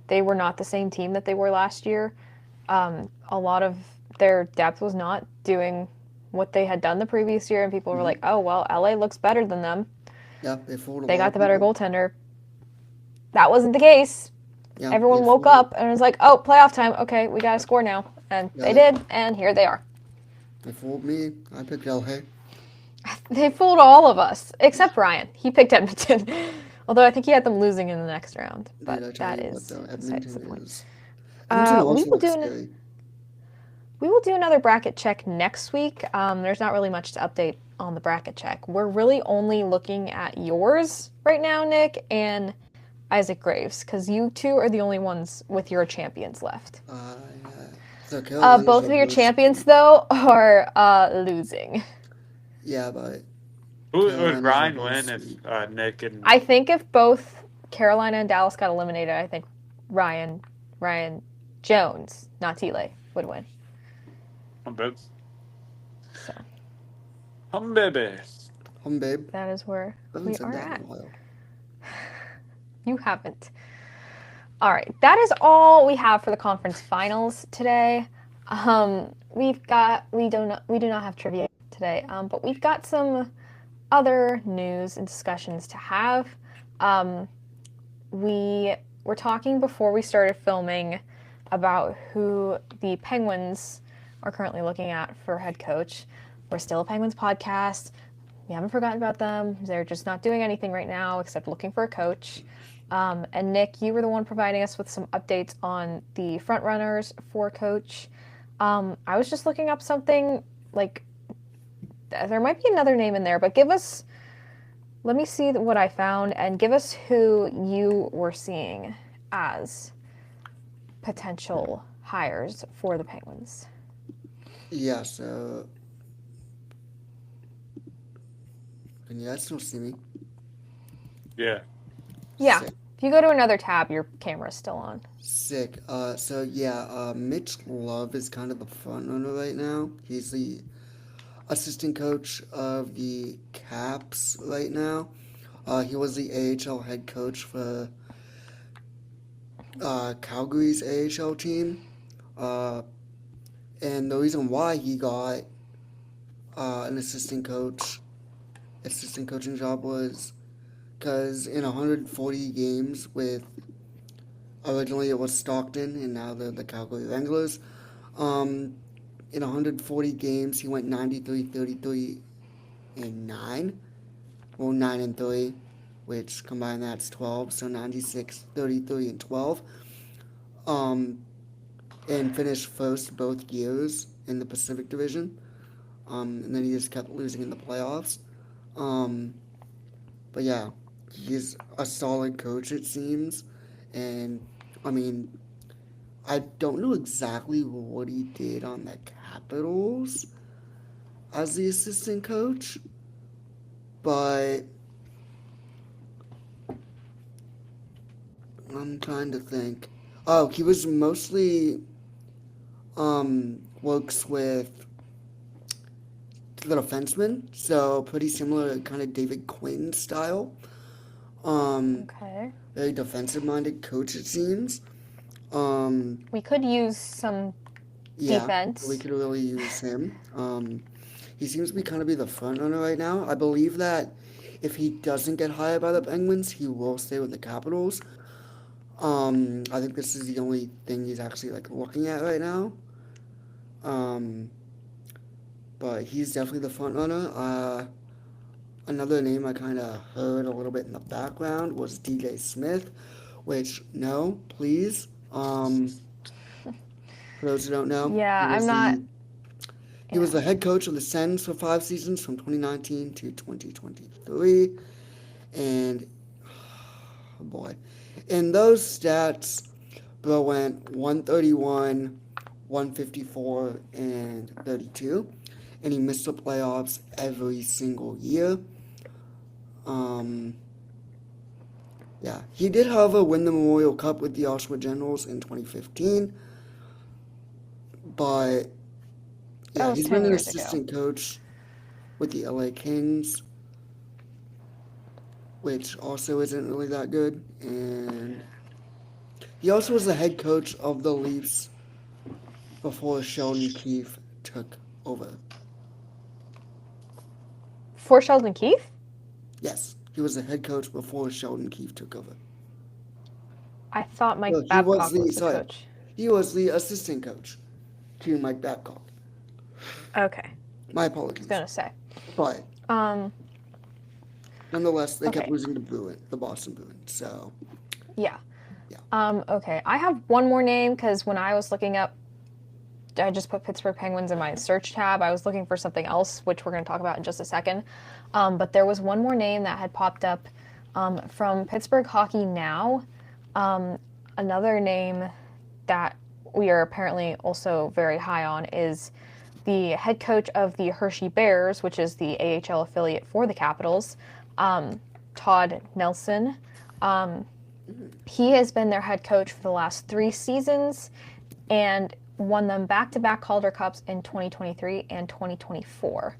they were not the same team that they were last year. A lot of their depth was not doing what they had done the previous year, and people were Hmm. like, "Oh well, LA looks better than them. Yeah, they fooled a They lot got of the better people. goaltender." That wasn't the case. Yeah, they Everyone woke fooled. up and was like, "Oh, playoff time. Okay, we got to score now." And Yeah, they did, and here they are. they fooled me. I picked LA. They fooled all of us except Ryan. He picked Edmonton. Although I think he had them losing in the next round, Dude, but I tell that you what is though, besides the point. Edmonton We also will looks do scary. we will do another bracket check next week. There's not really much to update on the bracket check. We're really only looking at yours right now, Nick, and Isaac Graves, because you two are the only ones with your champions left. Yeah. So Carolina's Both the of your worst champions, team. though, are losing. Yeah, but Who would Carolina's a Ryan worse win if team. Nick and I think if both Carolina and Dallas got eliminated, I think Ryan Ryan Jones, not Tile, would win. Bibs? So Baby. Babe. that is where I haven't we said are that in a at. while. You haven't. All right, that is all we have for the conference finals today. We do not have trivia today, but we've got some other news and discussions to have. Um, we were talking before we started filming about who the Penguins are currently looking at for head coach. We're still a Penguins podcast. We haven't forgotten about them. They're just not doing anything right now except looking for a coach. And Nick, you were the one providing us with some updates on the front runners for coach. I was just looking up something like there might be another name in there, but let me see what I found and give us who you were seeing as potential hires for the Penguins. Yeah, so can you guys still see me? Yeah. Yeah. Sick. If you go to another tab, your camera's still on. Sick. So yeah, Mitch Love is kind of the front runner right now. He's the assistant coach of the Caps right now. He was the AHL head coach for Calgary's AHL team. Uh, and the reason why he got an assistant coaching job was because in 140 games with originally it was Stockton and now they're the Calgary Wranglers. Um, in 140 games, he went 93, 33, and 9. Well, 9 and 3, which combined that's 12. So 96, 33, and 12. Um, and finished first both years in the Pacific Division. And then he just kept losing in the playoffs. Um, but yeah, he's a solid coach, it seems. And I mean, I don't know exactly what he did on the Capitals as the assistant coach, but I'm trying to think. Oh, he was mostly works with the defenseman, so pretty similar kind of David Quinn style. Um, Okay. Very defensive minded coach it seems. Um, We could use some yeah, we defense. could really use him. He seems to be kind of be the front runner right now. I believe that if he doesn't get hired by the Penguins, he will stay with the Capitals. I think this is the only thing he's actually like looking at right now. Um, but he's definitely the front runner. Another name I kind of heard a little bit in the background was DJ Smith, which no, please. For those who don't know, Yeah, I'm not. he was Yeah. the head coach of the Sens for 5 seasons from 2019 to 2023, and oh boy, in those stats, Bro went 131, 154, and 32, and he missed the playoffs every single year. Um, yeah, he did, however, win the Memorial Cup with the Oshawa Generals in 2015, but That yeah, was he's 10 been an years ago. assistant coach with the LA Kings, which also isn't really that good, and he also was the head coach of the Leafs before Sheldon Keefe took over. For Sheldon Keefe? Yes, he was the head coach before Sheldon Keefe took over. I thought Mike No, Babcock was the coach. he was the assistant coach to Mike Babcock. Okay, I My was apologies, gonna say. but Um, nonetheless, they kept okay, losing to the Boston Bruins. So yeah. yeah, Okay, I have one more name because when I was looking up, I just put Pittsburgh Penguins in my search tab. I was looking for something else, which we're going to talk about in just a second. But there was one more name that had popped up from Pittsburgh Hockey Now. Another name that we are apparently also very high on is the head coach of the Hershey Bears, which is the AHL affiliate for the Capitals, Todd Nelson. He has been their head coach for the last 3 seasons and won them back-to-back Calder Cups in 2023 and 2024.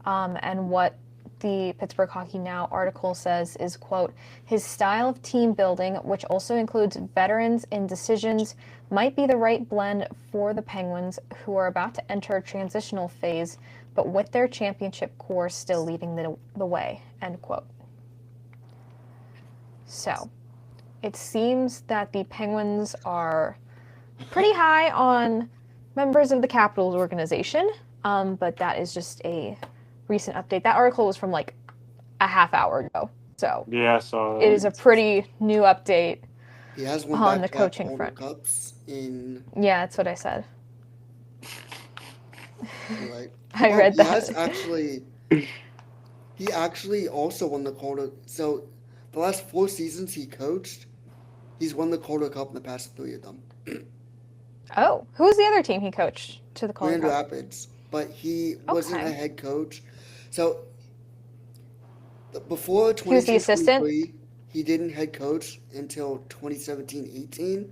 And what the Pittsburgh Hockey Now article says is, quote, his style of team building, which also includes veterans in decisions, might be the right blend for the Penguins, who are about to enter a transitional phase, but with their championship core still leading the way, end quote. So, it seems that the Penguins are pretty high on members of the Capitals organization, but that is just a recent update. That article was from like a half hour ago, so Yeah, so it is a pretty new update he has won on the back-to-back coaching Calder front. Cups in. Yeah, that's what I said. You're right. I Oh, read he that. has actually. He actually also won the Calder. So the last 4 seasons he coached, he's won the Calder Cup in the past 3 of them. Oh, who was the other team he coached to the Calder Grand Cup? Rapids, but he wasn't a Okay. head coach. So before He was the assistant? 22-23, he didn't head coach until 2017-18.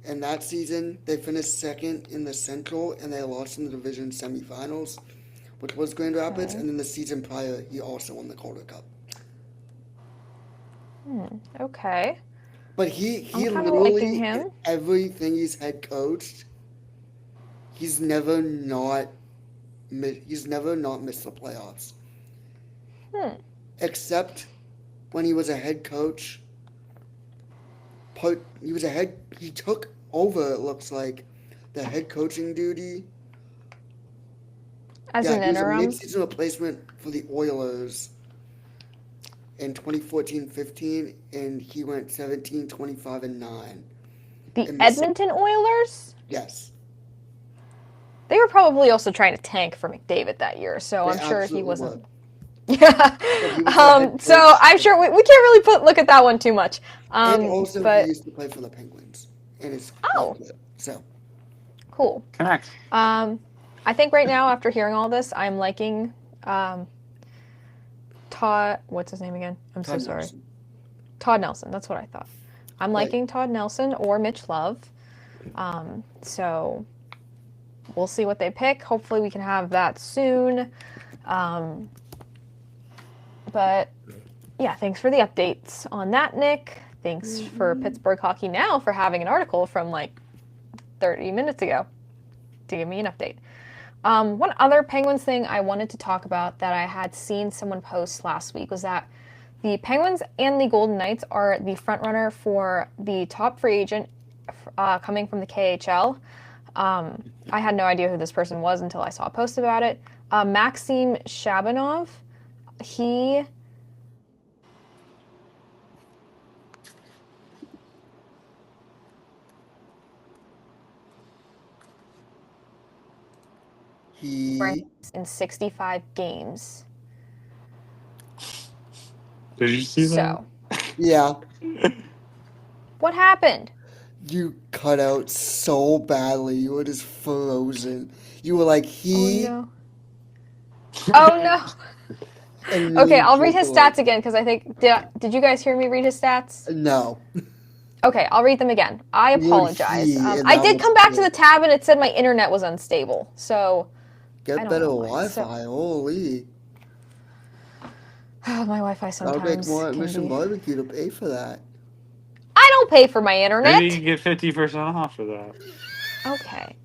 And that season, they finished second in the Central, and they lost in the division semifinals, which was Grand Rapids. Okay. And then the season prior, he also won the Calder Cup. Okay. But I'm he kind of liking literally, in him. everything he's head coached, he's never not he's never not missed the playoffs. Except when he was a head coach. He took over, it looks like, the head coaching duty. As Yeah, an he was a interim. mid-season replacement for the Oilers in 2014-15, and he went 17, 25, and 9. The And missed Edmonton Oilers? Yes, They were probably also trying to tank for McDavid that year, so they I'm sure he absolutely wasn't. were. Yeah. But he was the head So coach. I'm sure we can't really look at that one too much. And also, he But used to play for the Penguins. And it's oh, good. So, cool. connect. I think right now, after hearing all this, I'm liking Todd. What's his name again? I'm so Todd sorry. Nelson. Todd Nelson. That's what I thought. I'm Right. liking Todd Nelson or Mitch Love. So we'll see what they pick. Hopefully, we can have that soon. But yeah, thanks for the updates on that, Nick. Thanks for Pittsburgh Hockey Now for having an article from like 30 minutes ago to give me an update. One other Penguins thing I wanted to talk about that I had seen someone post last week was that The Penguins and the Golden Knights are the frontrunner for the top free agent coming from the KHL. I had no idea who this person was until I saw a post about it. Maxim Shabanov. He He in 65 games. Did you see So, yeah. what happened? You cut out so badly. You were just frozen. You were like he Oh no. Oh no. and me Okay, and I'll read Jake his were like, stats again because I think did you guys hear me read his stats? no. Okay, I'll read them again. I You wrote apologize. he, and I that did was come back to the it. tab and it said my internet was unstable. So I Get don't better know why. So Wi-Fi. Holy. my Wi-Fi That would make sometimes more can Mission be. Barbecue to pay for that. I don't pay for my Maybe internet. you can get 50% off for that. Okay.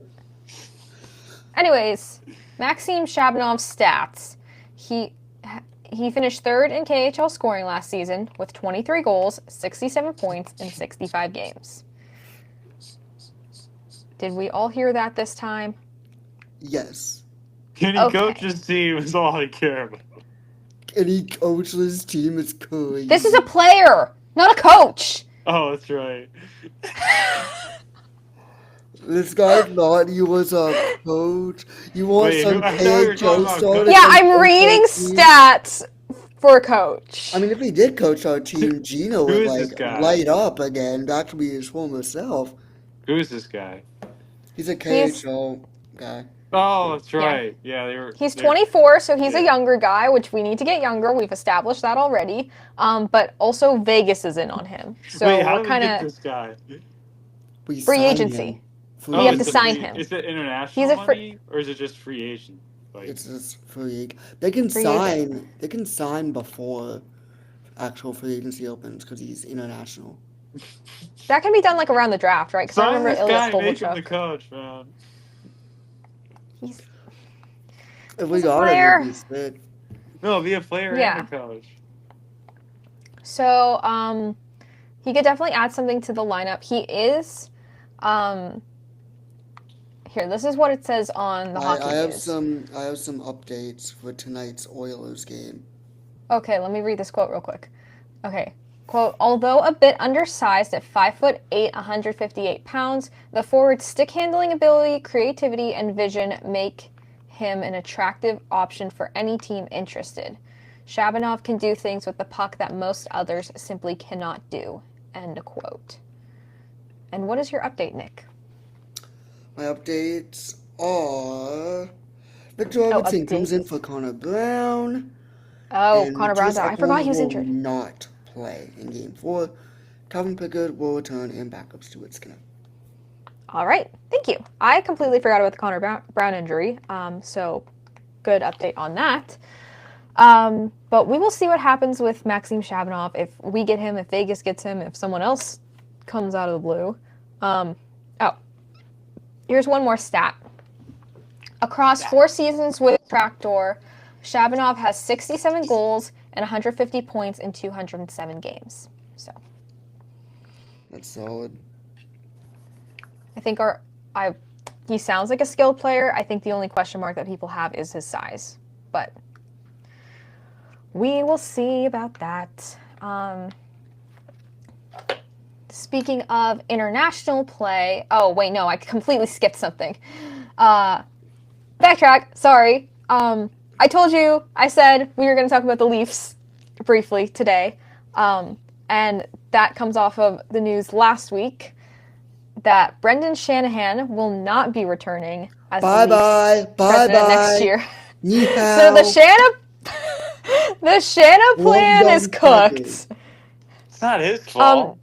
Anyways, Maxim Shabanov's stats. He finished third in KHL scoring last season with 23 goals, 67 points in 65 games. Did we all hear that this time? Yes. Can he Okay. coach his team is all I care about. And he coached his team. It's crazy. This is a player, not a coach. Oh, that's right. This guy thought he was a coach. You want Wait, some I thought you were talking KHL about star coach. to Yeah, come I'm coach reading our team? stats for a coach. I mean, if he did coach our team, Gino Who would is this like guy? light up again. That could be his former self. Who is this guy? He's a He's- KHL guy. Oh, that's right. Yeah, He's they're- 24, so he's a yeah. younger guy, which we need to get younger. We've established that already. But also Vegas is in on him. So Wait, how we're did we get kind of this guy? We free signed agency. him. Free We have to it's a sign free- him. Is it international He's a money or is it just free agent? Like, It's just free. They can Free sign. They can sign before actual free agency opens because he's international. That can be done like around the draft, right? Because I sign remember this Ilya guy, make him the Kovalchuk. coach, man. He's If we He's a got player. him, he'd be sick. No, be a player Yeah. and a coach. so he could definitely add something to the lineup. He is here. This is what it says on the hockey I have news. some. I have some updates for tonight's Oilers game. Okay, let me read this quote real quick. Okay. Quote, although a bit undersized at 5'8", 158 pounds, the forward's stick handling ability, creativity, and vision make him an attractive option for any team interested. Shabanov can do things with the puck that most others simply cannot do. End quote. And what is your update, Nick? My updates are Victor Robertson comes in for Connor Brown. Oh, and Connor Brown. Mattias I forgot he was Ekholm injured. will not play in Game 4. Calvin Pickard will return and backup Stuart Skinner. All right, thank you. I completely forgot about the Connor Brown injury, so good update on that. But we will see what happens with Maxim Shabanov, if we get him, if Vegas gets him, if someone else comes out of the blue. Here's one more stat. Across 4 seasons with Tractor, Shabanov has 67 goals and 150 points in 207 games. So That's solid. I think he sounds like a skilled player. I think the only question mark that people have is his size. But we will see about that. Speaking of international play, oh wait, no, I completely skipped something. Backtrack, sorry. I told you, I said we were going to talk about the Leafs briefly today. And that comes off of the news last week that Brendan Shanahan will not be returning as the Leafs president next year. So the Shanna plan is cooked. It's not his fault.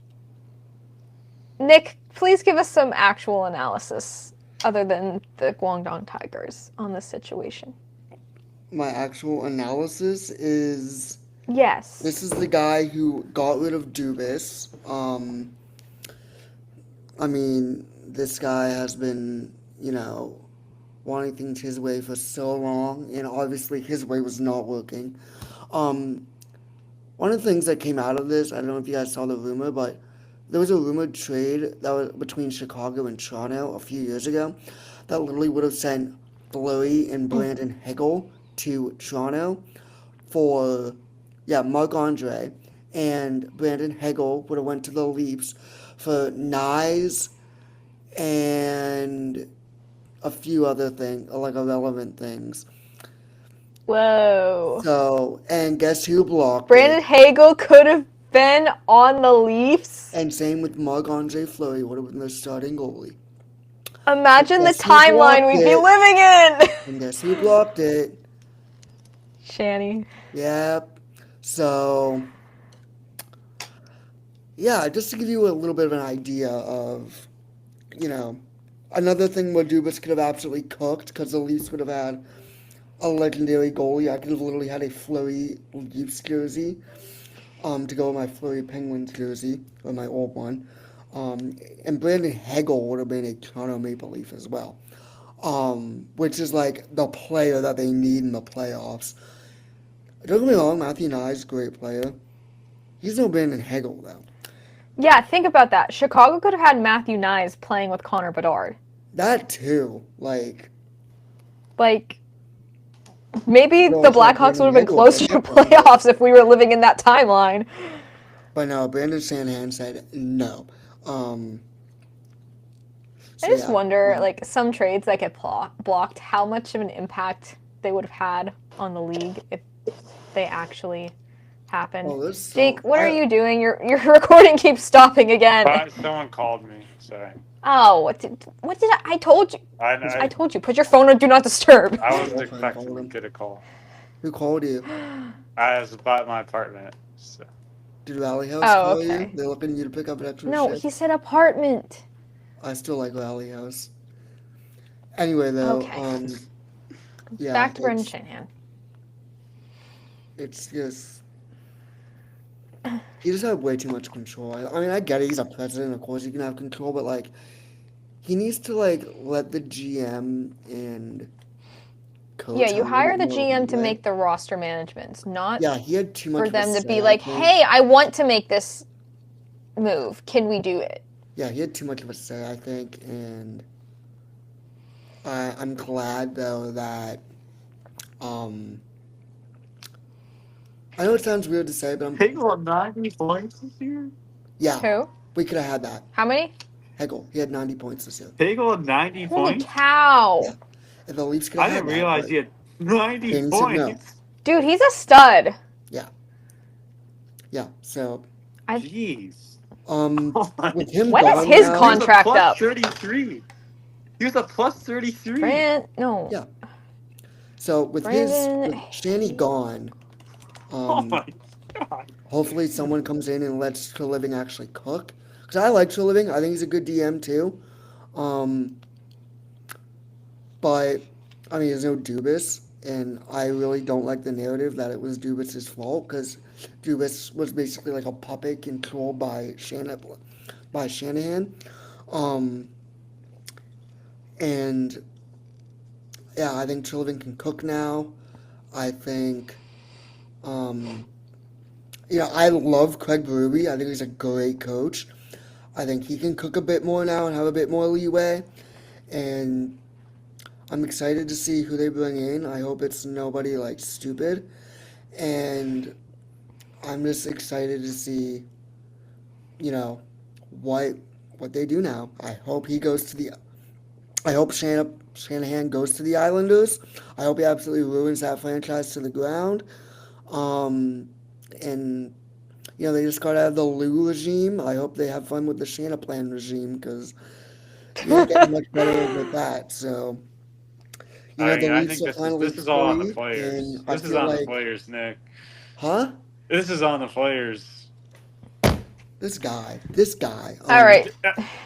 Nick, please give us some actual analysis other than the Guangdong Tigers on this situation. My actual analysis is Yes. this is the guy who got rid of Dubas. I mean, this guy has been, wanting things his way for so long, and obviously his way was not working. What one of the things that came out of this, I don't know if you guys saw the rumor, but there was a rumored trade that was between Chicago and Toronto a few years ago that literally would have sent Fleury and Brandon Hagel to Toronto for, yeah, Marc Andre, and Brandon Hagel would have went to the Leafs for Nyes and a few other things, like irrelevant things. Whoa. So, and guess who blocked Brandon it? Hagel could have been on the Leafs. And same with Marc Andre Fleury would have been their starting goalie. Imagine the Guess who timeline blocked we'd be it? living in. And guess who blocked it? Shanny. Yep. So, yeah, just to give you a little bit of an idea of, another thing where Dubas could have absolutely cooked because the Leafs would have had a legendary goalie. I could have literally had a Fleury Leafs jersey to go with my Fleury Penguins jersey, or my old one. And Brandon Hagel would have been a Toronto Maple Leaf as well, which is like the player that they need in the playoffs. Don't get me wrong, Matthew Nye is a great player. He's no Brandon Hagel, though. Yeah, think about that. Chicago could have had Matthew Nyes playing with Connor Bedard. That too, Like, maybe No, the it's not Blackhawks would have Brandon been Hagel, closer to but not Brandon. playoffs if we were living in that timeline. But no, Brandon Shanahan said no. I So just yeah, wonder, like, some trades that get blocked, how much of an impact they would have had on the league if they actually happened. well, this Jake, what are I, you doing? Your recording keeps stopping again. Someone called me. Sorry. Oh, what did I told you? I I told you, put your phone on Do Not Disturb. I wasn't Girlfriend expecting called to him. get a call. Who called you? I was about my apartment. So. Did Rally House Oh, call okay. you? They're looking you to pick up an extra No, shift. he said apartment. I still like Rally House. Anyway, though, Okay. yeah, Back to Brendan Shanahan. it's just he just had way too much control. I mean, I get it. He's a president, of course, he can have control, but like, he needs to like let the GM and coach. Yeah, you have a hire little the more GM to leeway. make the roster managements, not Yeah, he had too much for of a them to say, be I like, think. hey, I want to make this move. Can we do it? Yeah, he had too much of a say, I think, and I'm glad though that um, I know it sounds weird to say, but Hagel had 90 points this year? yeah, Who? we could have had that. How many? Hegel, he had 90 points this year. Hagel had 90 Holy points? cow. Yeah, if the Leafs could I have had didn't that, realize but he had 90 Danny said no. points. Dude, he's a stud. Yeah. So, Jeez. with him When is gone his now, He was a contract plus up? 33. He was a plus 33. No. Yeah. So with Brandon Shanny gone, Oh my god. hopefully someone comes in and lets Treliving actually cook. Because I like Treliving. I think he's a good DM too. But I mean, there's no Dubas, and I really don't like the narrative that it was Dubas' fault because Dubas was basically like a puppet controlled by Shanahan. Um, and yeah, I think Treliving can cook now. I think, I love Craig Berube. I think he's a great coach. I think he can cook a bit more now and have a bit more leeway. And I'm excited to see who they bring in. I hope it's nobody like stupid. And I'm just excited to see, what they do now. I hope he goes to the. I hope Shanahan goes to the Islanders. I hope he absolutely ruins that franchise to the ground. And they just got out of the Lou regime. I hope they have fun with the Shanaplan regime because you ain't getting much better with that. So, I the mean, I Leafs think are finally this is all on the free, players. and I This is feel on the like, players, Nick. huh? This is on the players. This guy. All right.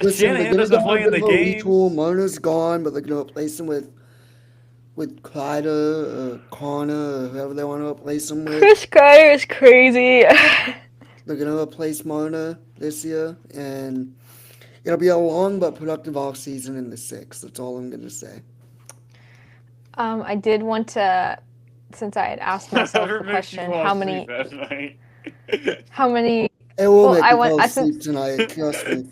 Listen, they're Shanahan gonna doesn't get play rid in the of O'Toole. games. Marner's gone, but they're gonna replace him with Kreider or Connor or whoever they want to replace him with. Chris Kreider is crazy. They're gonna replace Marner this year, and it'll be a long but productive off season in the sixth. That's all I'm gonna say. I did want to, since I had asked myself Never the makes you question, fall how asleep many at night. How many? It will Well, make I you want- fall I asleep since- tonight, trust me.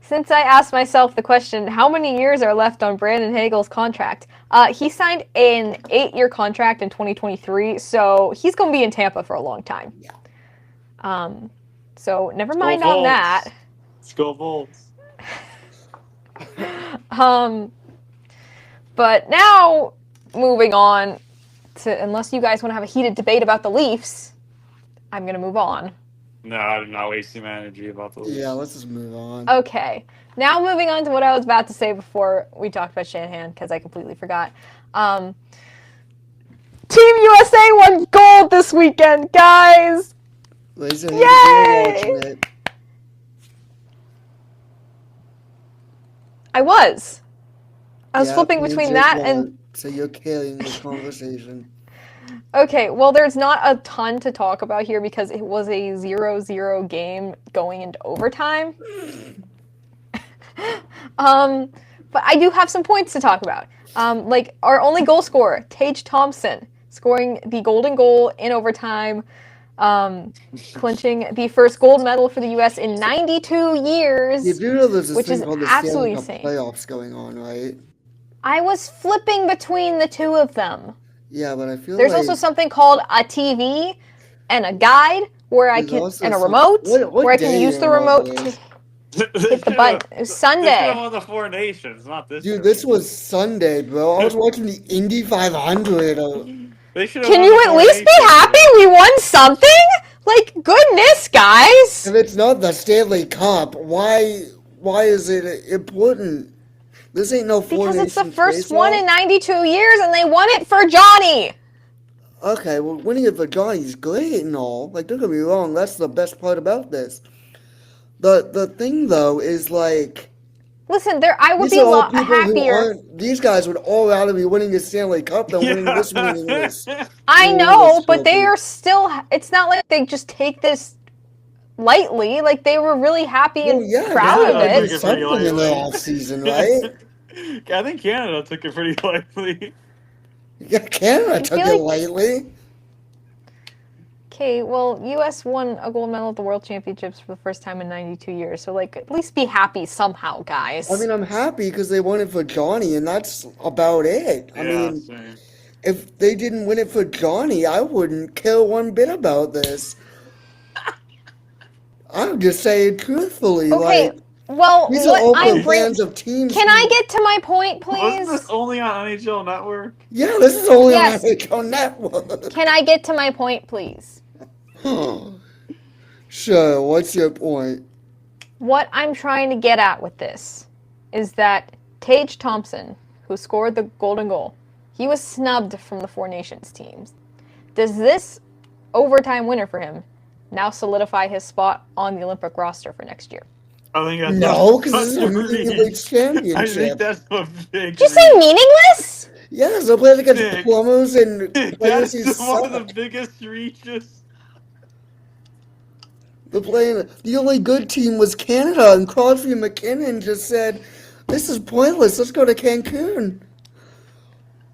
Since I asked myself the question, how many years are left on Brandon Hagel's contract? He signed an 8-year contract in 2023, so he's going to be in Tampa for a long time. Yeah. So never Go mind on Bolts. that. Let's go Bolts. But now, moving on to, unless you guys want to have a heated debate about the Leafs, I'm going to move on. No, I'm not wasting my energy about the Leafs. Yeah, let's just move on. Okay. Now moving on to what I was about to say before we talked about Shanahan, because I completely forgot. Team USA won gold this weekend, guys! Raise your hand if you're watching it. I was Yeah, flipping means between you that won, and... So you're carrying the conversation. Okay, well, there's not a ton to talk about here because it was a 0-0 game going into overtime. But I do have some points to talk about. Like, our only goal scorer, Tage Thompson, scoring the golden goal in overtime, clinching the first gold medal for the U.S. in 92 years. You do know there's this Which thing is called the absolutely Stanley Cup insane. playoffs going on, right? I was flipping between the two of them. Yeah, but I feel There's like also something called a TV and a guide where I there's can, also and a some- remote what where I day can use the was remote it? to hit the button. It was They Sunday. should have won the Four Nations, not this. Dude, this was Sunday, bro. I was watching the Indy 500. They should have Can won you the at Four least be Nations happy today. we won something? Like, goodness, guys! If it's not the Stanley Cup, why is it important? This ain't no Four Because it's the Nations first baseball. one in 92 years, and they won it for Johnny! Okay, well, winning it for Johnny's great and all. Like, don't get me wrong, that's the best part about this. The thing though is like Listen, I would these be are a all lot people who happier. aren't. These guys would all rather be winning the Stanley Cup than winning this meaningless. I know, meaningless but they trophy. are still. It's not like they just take this lightly. Like, they were really happy Well, and yeah, proud of Canada they took it. did it pretty something in their lightly. off season, right? I think Canada took it pretty lightly. Yeah, Canada took feel it like- lightly. Okay, well, U.S. won a gold medal at the World Championships for the first time in 92 years, so, like, at least be happy somehow, guys. I mean, I'm happy because they won it for Johnny, and that's about it. I mean, same. if they didn't win it for Johnny, I wouldn't care one bit about this. I'm just saying truthfully, Okay, like, well, these are what open I'm bringing... fans of teams. Can I get to my point, Wasn't please? this only on NHL Network? Yeah, this is only Yes. on NHL Network. Can I get to my point, please? Sure, what's your point? What I'm trying to get at with this is that Tage Thompson, who scored the golden goal, he was snubbed from the Four Nations teams. Does this overtime winner for him now solidify his spot on the Olympic roster for next year? I think that's No, because this is a reach. meaningless I championship. think that's a big. Did you say meaningless? Yeah, so players against Nick. plumbers and players That's who one of the suck. biggest reaches. The only good team was Canada, and Crosby and McKinnon just said, "This is pointless. Let's go to Cancun."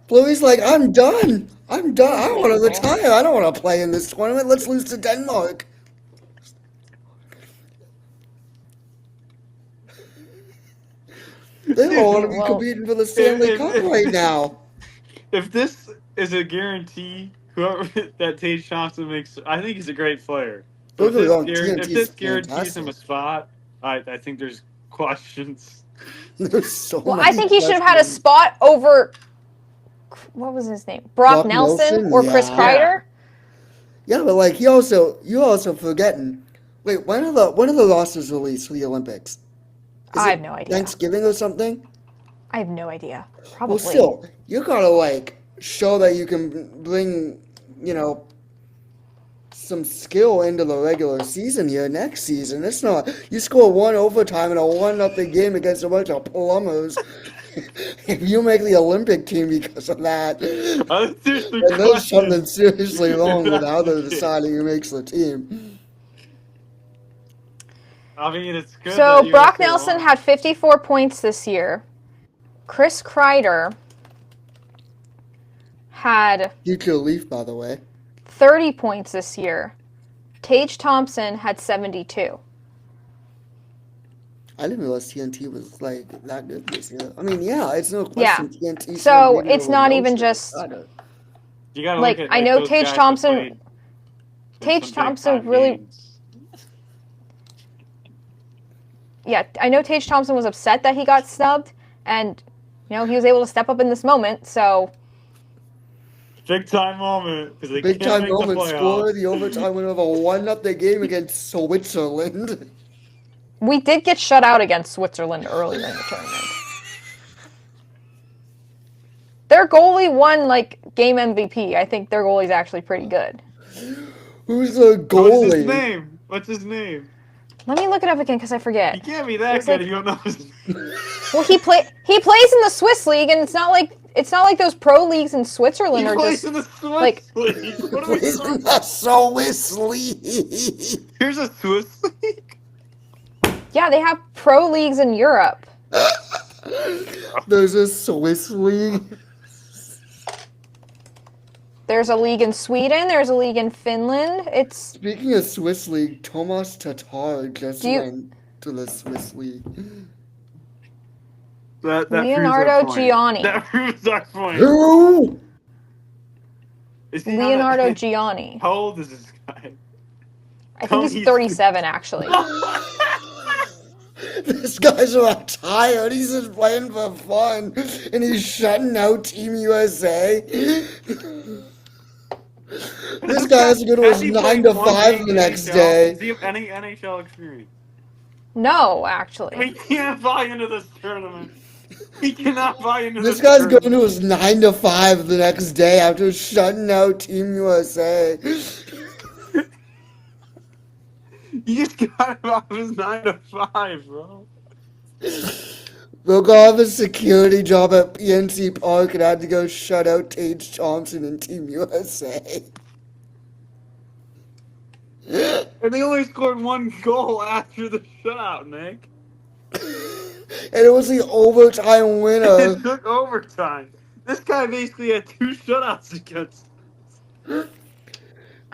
Bluey's like, "I'm done. I want to retire. I don't want to play in this tournament. Let's lose to Denmark." They don't want to be Well, competing for the Stanley if- Cup right now. If this is a guarantee, whoever that Tage Thompson makes, I think he's a great player. Don't If get me this, wrong, if TNT this is guarantees him a fantastic. spot, I think there's questions. There's so Well, many I think he should have had a questions. spot over, what was his name? Brock Nelson or Chris Yeah. Kreider? Yeah, but like you're also forgetting. Wait, when are the rosters released for the Olympics? Is I it have no idea. Thanksgiving or something? I have no idea. Probably. Well, still, you gotta like show that you can bring, some skill into the regular season here next season. It's not you score one overtime in a 1-0 game against a bunch of plumbers. If you make the Olympic team because of that, I think there's some then there's questions. something seriously wrong with how they're That's it. deciding who makes the team. I mean, it's good. So that Brock USA Nelson won. had 54 points this year. Chris Kreider had Future Leaf, by the way. 30 points this year. Tage Thompson had 72. I didn't realize TNT was like that good this year. I mean, yeah, it's no Yeah. question TNT. So it's not even just You gotta like look at I know those Tage guys that Thompson. played in Tage some Thompson big-time really. games. Yeah, I know Tage Thompson was upset that he got snubbed, and he was able to step up in this moment. So Big time moment because they big can't time make the moment. Score playoffs. the overtime winner of a 1-0 game against Switzerland. we did get shut out against Switzerland earlier in the tournament. Their goalie won game MVP. I think their goalie's actually pretty good. Who's the What's his goalie? name? What's his name? Let me look it up again because I forget. He can't be that good if you don't know his name. Well, he plays in the Swiss league, and it's not like those pro leagues in Switzerland He are plays just in the Swiss like league. What are we Plays talking in the Swiss league. Here's a Swiss league. yeah, they have pro leagues in Europe. There's a Swiss league. There's a league in Sweden. There's a league in Finland. It's Speaking of Swiss league, Tomas Tatar just Do you- went to the Swiss league. That Leonardo proves our point. Gianni. That proves our point. Who? Is he Leonardo not a- Gianni. How old is this guy? I think he's Tony's- 37 actually. This guy's retired. He's just playing for fun, and he's shutting out Team USA. This guy has to go to his Has he 9 played to one 5 game the in next NHL? day. Does he have any NHL experience? No, actually. We can't buy into this tournament. We cannot buy into This this guy's tournament. going to his 9 to 5 the next day after shutting out Team USA. You just got him off his 9 to 5, bro. They'll go have a security job at PNC Park and had to go shut out Tage Thompson and Team USA. And they only scored one goal after the shutout, Nick. And it was the overtime winner. It took overtime. This guy basically had 2 shutouts against.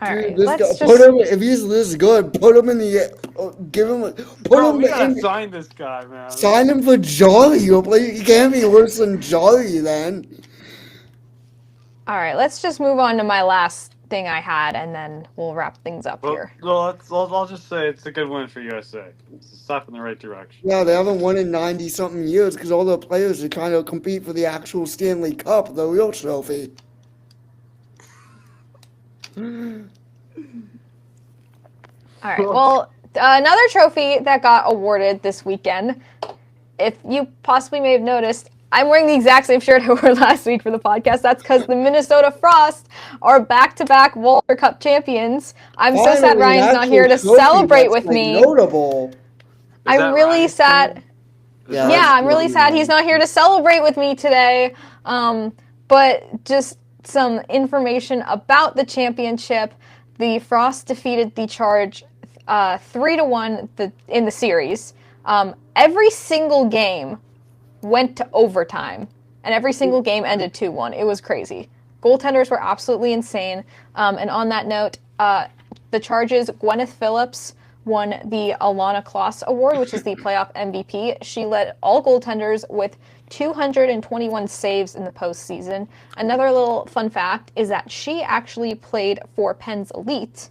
All right, Dude, this guy, let's put just. him. If he's this good, put him in the. Give him. Put Bro, him we gotta in. sign this guy, man. Sign him for Jolly. He can't be worse than Jolly then. All right, let's just move on to my last thing I had, and then we'll wrap things up here. Well, I'll just say it's a good win for USA. It's a step in the right direction. Yeah, they haven't won in 90-something years because all the players are trying to compete for the actual Stanley Cup, the real trophy. All right. Well, another trophy that got awarded this weekend. If you possibly may have noticed, I'm wearing the exact same shirt I wore last week for the podcast. That's because the Minnesota Frost are back-to-back Walter Cup champions. I'm so sad Finally, Ryan's an not here to actual trophy celebrate that's, with like, me. Notable. I'm really sad. Yeah, Yeah, that's I'm really really sad he's not here to celebrate with me today. But just some information about the championship. The Frost defeated the Charge 3-1 in the series. Every single game went to overtime, and every single game ended 2-1. It was crazy. Goaltenders were absolutely insane. And on that note, the Charge's Gwyneth Phillips won the Alana Kloss Award, which is the playoff MVP. She led all goaltenders with 221 saves in the postseason. Another little fun fact is that she actually played for Penn's Elite,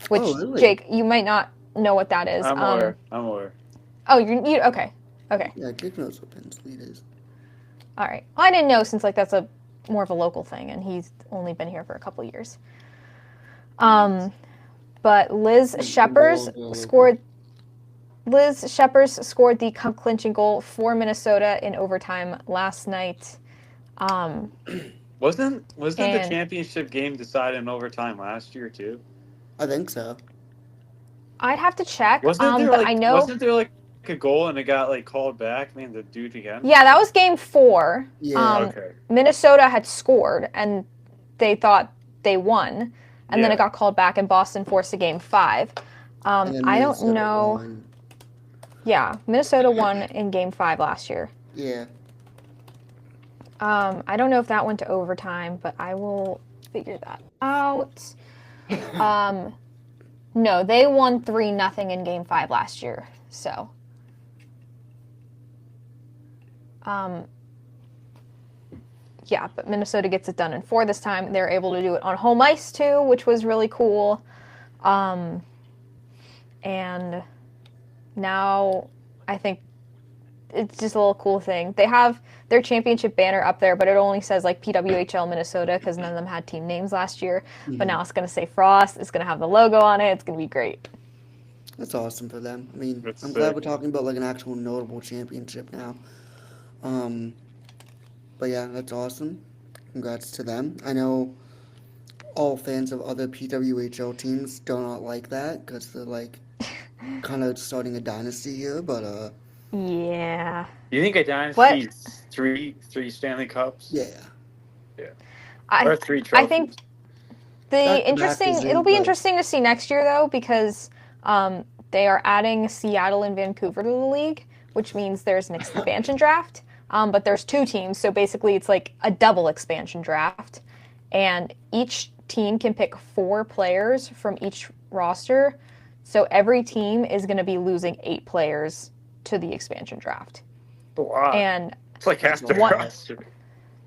which, really? Jake, you might not know what that is. I'm aware. Oh, you okay. Okay. Yeah, Jake knows what Penn's lead is. All right. Well, I didn't know since that's a more of a local thing, and he's only been here for a couple years. But Liz Shepers scored the cup-clinching goal for Minnesota in overtime last night. Wasn't the And- championship game decided in overtime last year too? I think so. I'd have to check. Wasn't there but I know. Wasn't there like a goal and it got like called back? Man, the dude again. Yeah, that was game 4. Yeah. Okay. Minnesota had scored, and they thought they won, and then Yeah. it got called back, and Boston forced a game 5. And then I don't Minnesota know. won. Yeah, Minnesota won in game 5 last year. Yeah. I don't know if that went to overtime, but I will figure that out. No, they won 3-0 in Game 5 last year. So, yeah, but Minnesota gets it done in 4 this time. They're able to do it on home ice too, which was really cool. And now I think it's just a little cool thing. They have their championship banner up there, but it only says like PWHL Minnesota because none of them had team names last year. Mm-hmm. But now it's going to say Frost. It's going to have the logo on it. It's going to be great. That's awesome for them. I mean, That's I'm sick. glad we're talking about like an actual notable championship now. But yeah, that's awesome. Congrats to them. I know all fans of other PWHL teams do not like that because they're like kind of starting a dynasty here. But Yeah. You think a dynasty is three Stanley Cups? yeah, Or 3 trophies? I think Back-to-back isn't, it'll be but- interesting to see next year though because they are adding Seattle and Vancouver to the league, which means there's an expansion draft. But there's 2 teams, so basically it's like a double expansion draft, and each team can pick 4 players from each roster. So every team is going to be losing 8 players to the expansion draft. Wow. And It's like half the What- roster.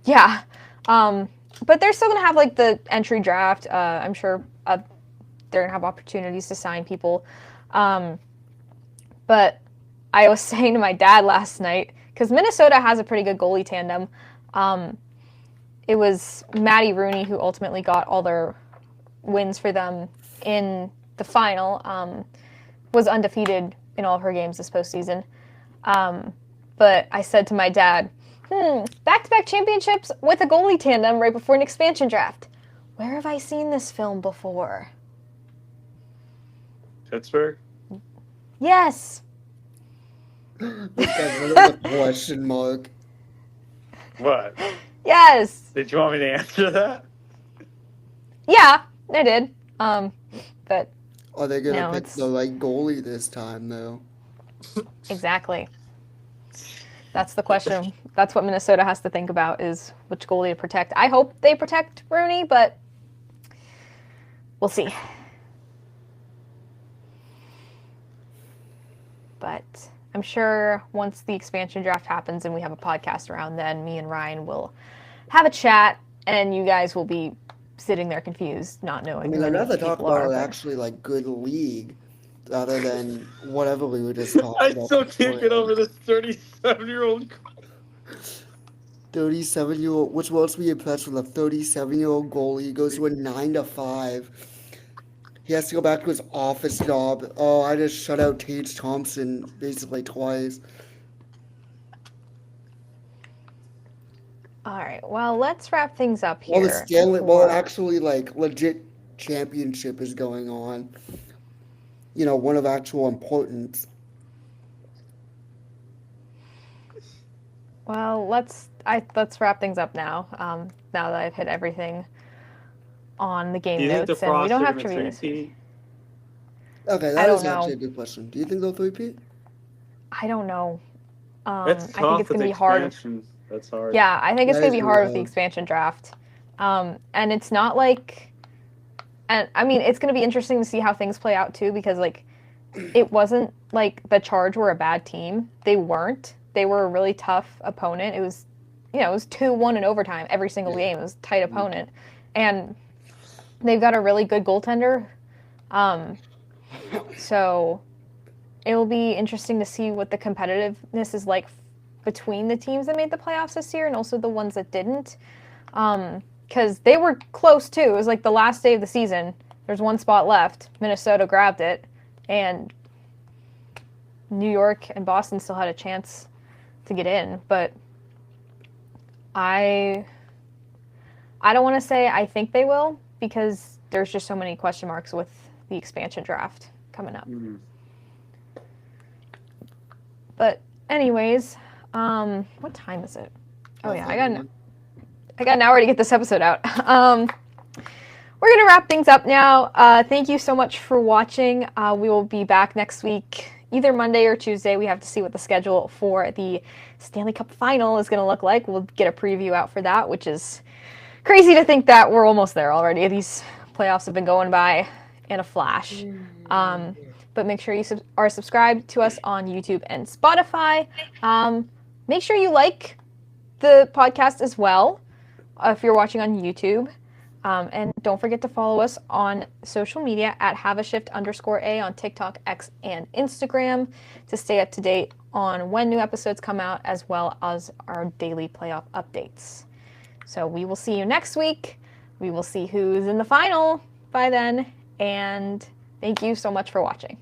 yeah, but they're still going to have like the entry draft. I'm sure they're going to have opportunities to sign people. But I was saying to my dad last night, because Minnesota has a pretty good goalie tandem. It was Maddie Rooney who ultimately got all their wins for them in the final, was undefeated in all of her games this postseason. But I said to my dad, back-to-back championships with a goalie tandem right before an expansion draft. Where have I seen this film before? Pittsburgh? Yes. this guy's a little question mark. What? Yes. Did you want me to answer that? Yeah, I did. But Are they gonna No, pick it's- the right goalie this time though? exactly. That's the question. That's what Minnesota has to think about is which goalie to protect. I hope they protect Rooney, but we'll see. But I'm sure once the expansion draft happens and we have a podcast around then, me and Ryan will have a chat and you guys will be sitting there confused, not knowing I mean, who I'd any rather talk people about are. an but- actually like good league rather than whatever we were just talking I about. still can't get beforehand. over this 37-year-old. 37-year-old, which will be impressed with a 37-year-old goalie. He goes to a 9 to 5. He has to go back to his office job. Oh, I just shut out Tage Thompson basically twice. All right, well, let's wrap things up here. Well, the Stanley, well, before- actually, like legit championship is going on. You know, one of actual importance. Well, let's wrap things up now. Now that I've hit everything on the game Do you think the notes, and we Frost don't are have to going to read this. three-peat? Okay, I that don't is actually know. a good question. Do you think they'll three-peat? I don't know. That's I tough think it's with going to be hard. expansion. That's hard. Yeah, I think it's That going to is be really hard with the hard. expansion draft. And it's not like, and I mean, it's going to be interesting to see how things play out too, because like, it wasn't like the Charge were a bad team. They weren't. They were a really tough opponent. It was, it was 2-1 in overtime every single game. It was a tight opponent, and they've got a really good goaltender. So it'll be interesting to see what the competitiveness is like between the teams that made the playoffs this year and also the ones that didn't. Because they were close too. It was like the last day of the season. There's one spot left. Minnesota grabbed it, and New York and Boston still had a chance to get in. But I don't want to say I think they will, because there's just so many question marks with the expansion draft coming up. Mhm. But anyways, what time is it? Oh yeah, I got an hour to get this episode out. We're gonna wrap things up now. Thank you so much for watching. We will be back next week, either Monday or Tuesday. We have to see what the schedule for the Stanley Cup Final is gonna look like. We'll get a preview out for that, which is crazy to think that we're almost there already. These playoffs have been going by and a flash. But make sure you are subscribed to us on YouTube and Spotify. Make sure you like the podcast as well if you're watching on YouTube. And don't forget to follow us on social media at haveashift_a on TikTok, X, and Instagram to stay up to date on when new episodes come out, as well as our daily playoff updates. So we will see you next week. We will see who's in the final by then. And thank you so much for watching.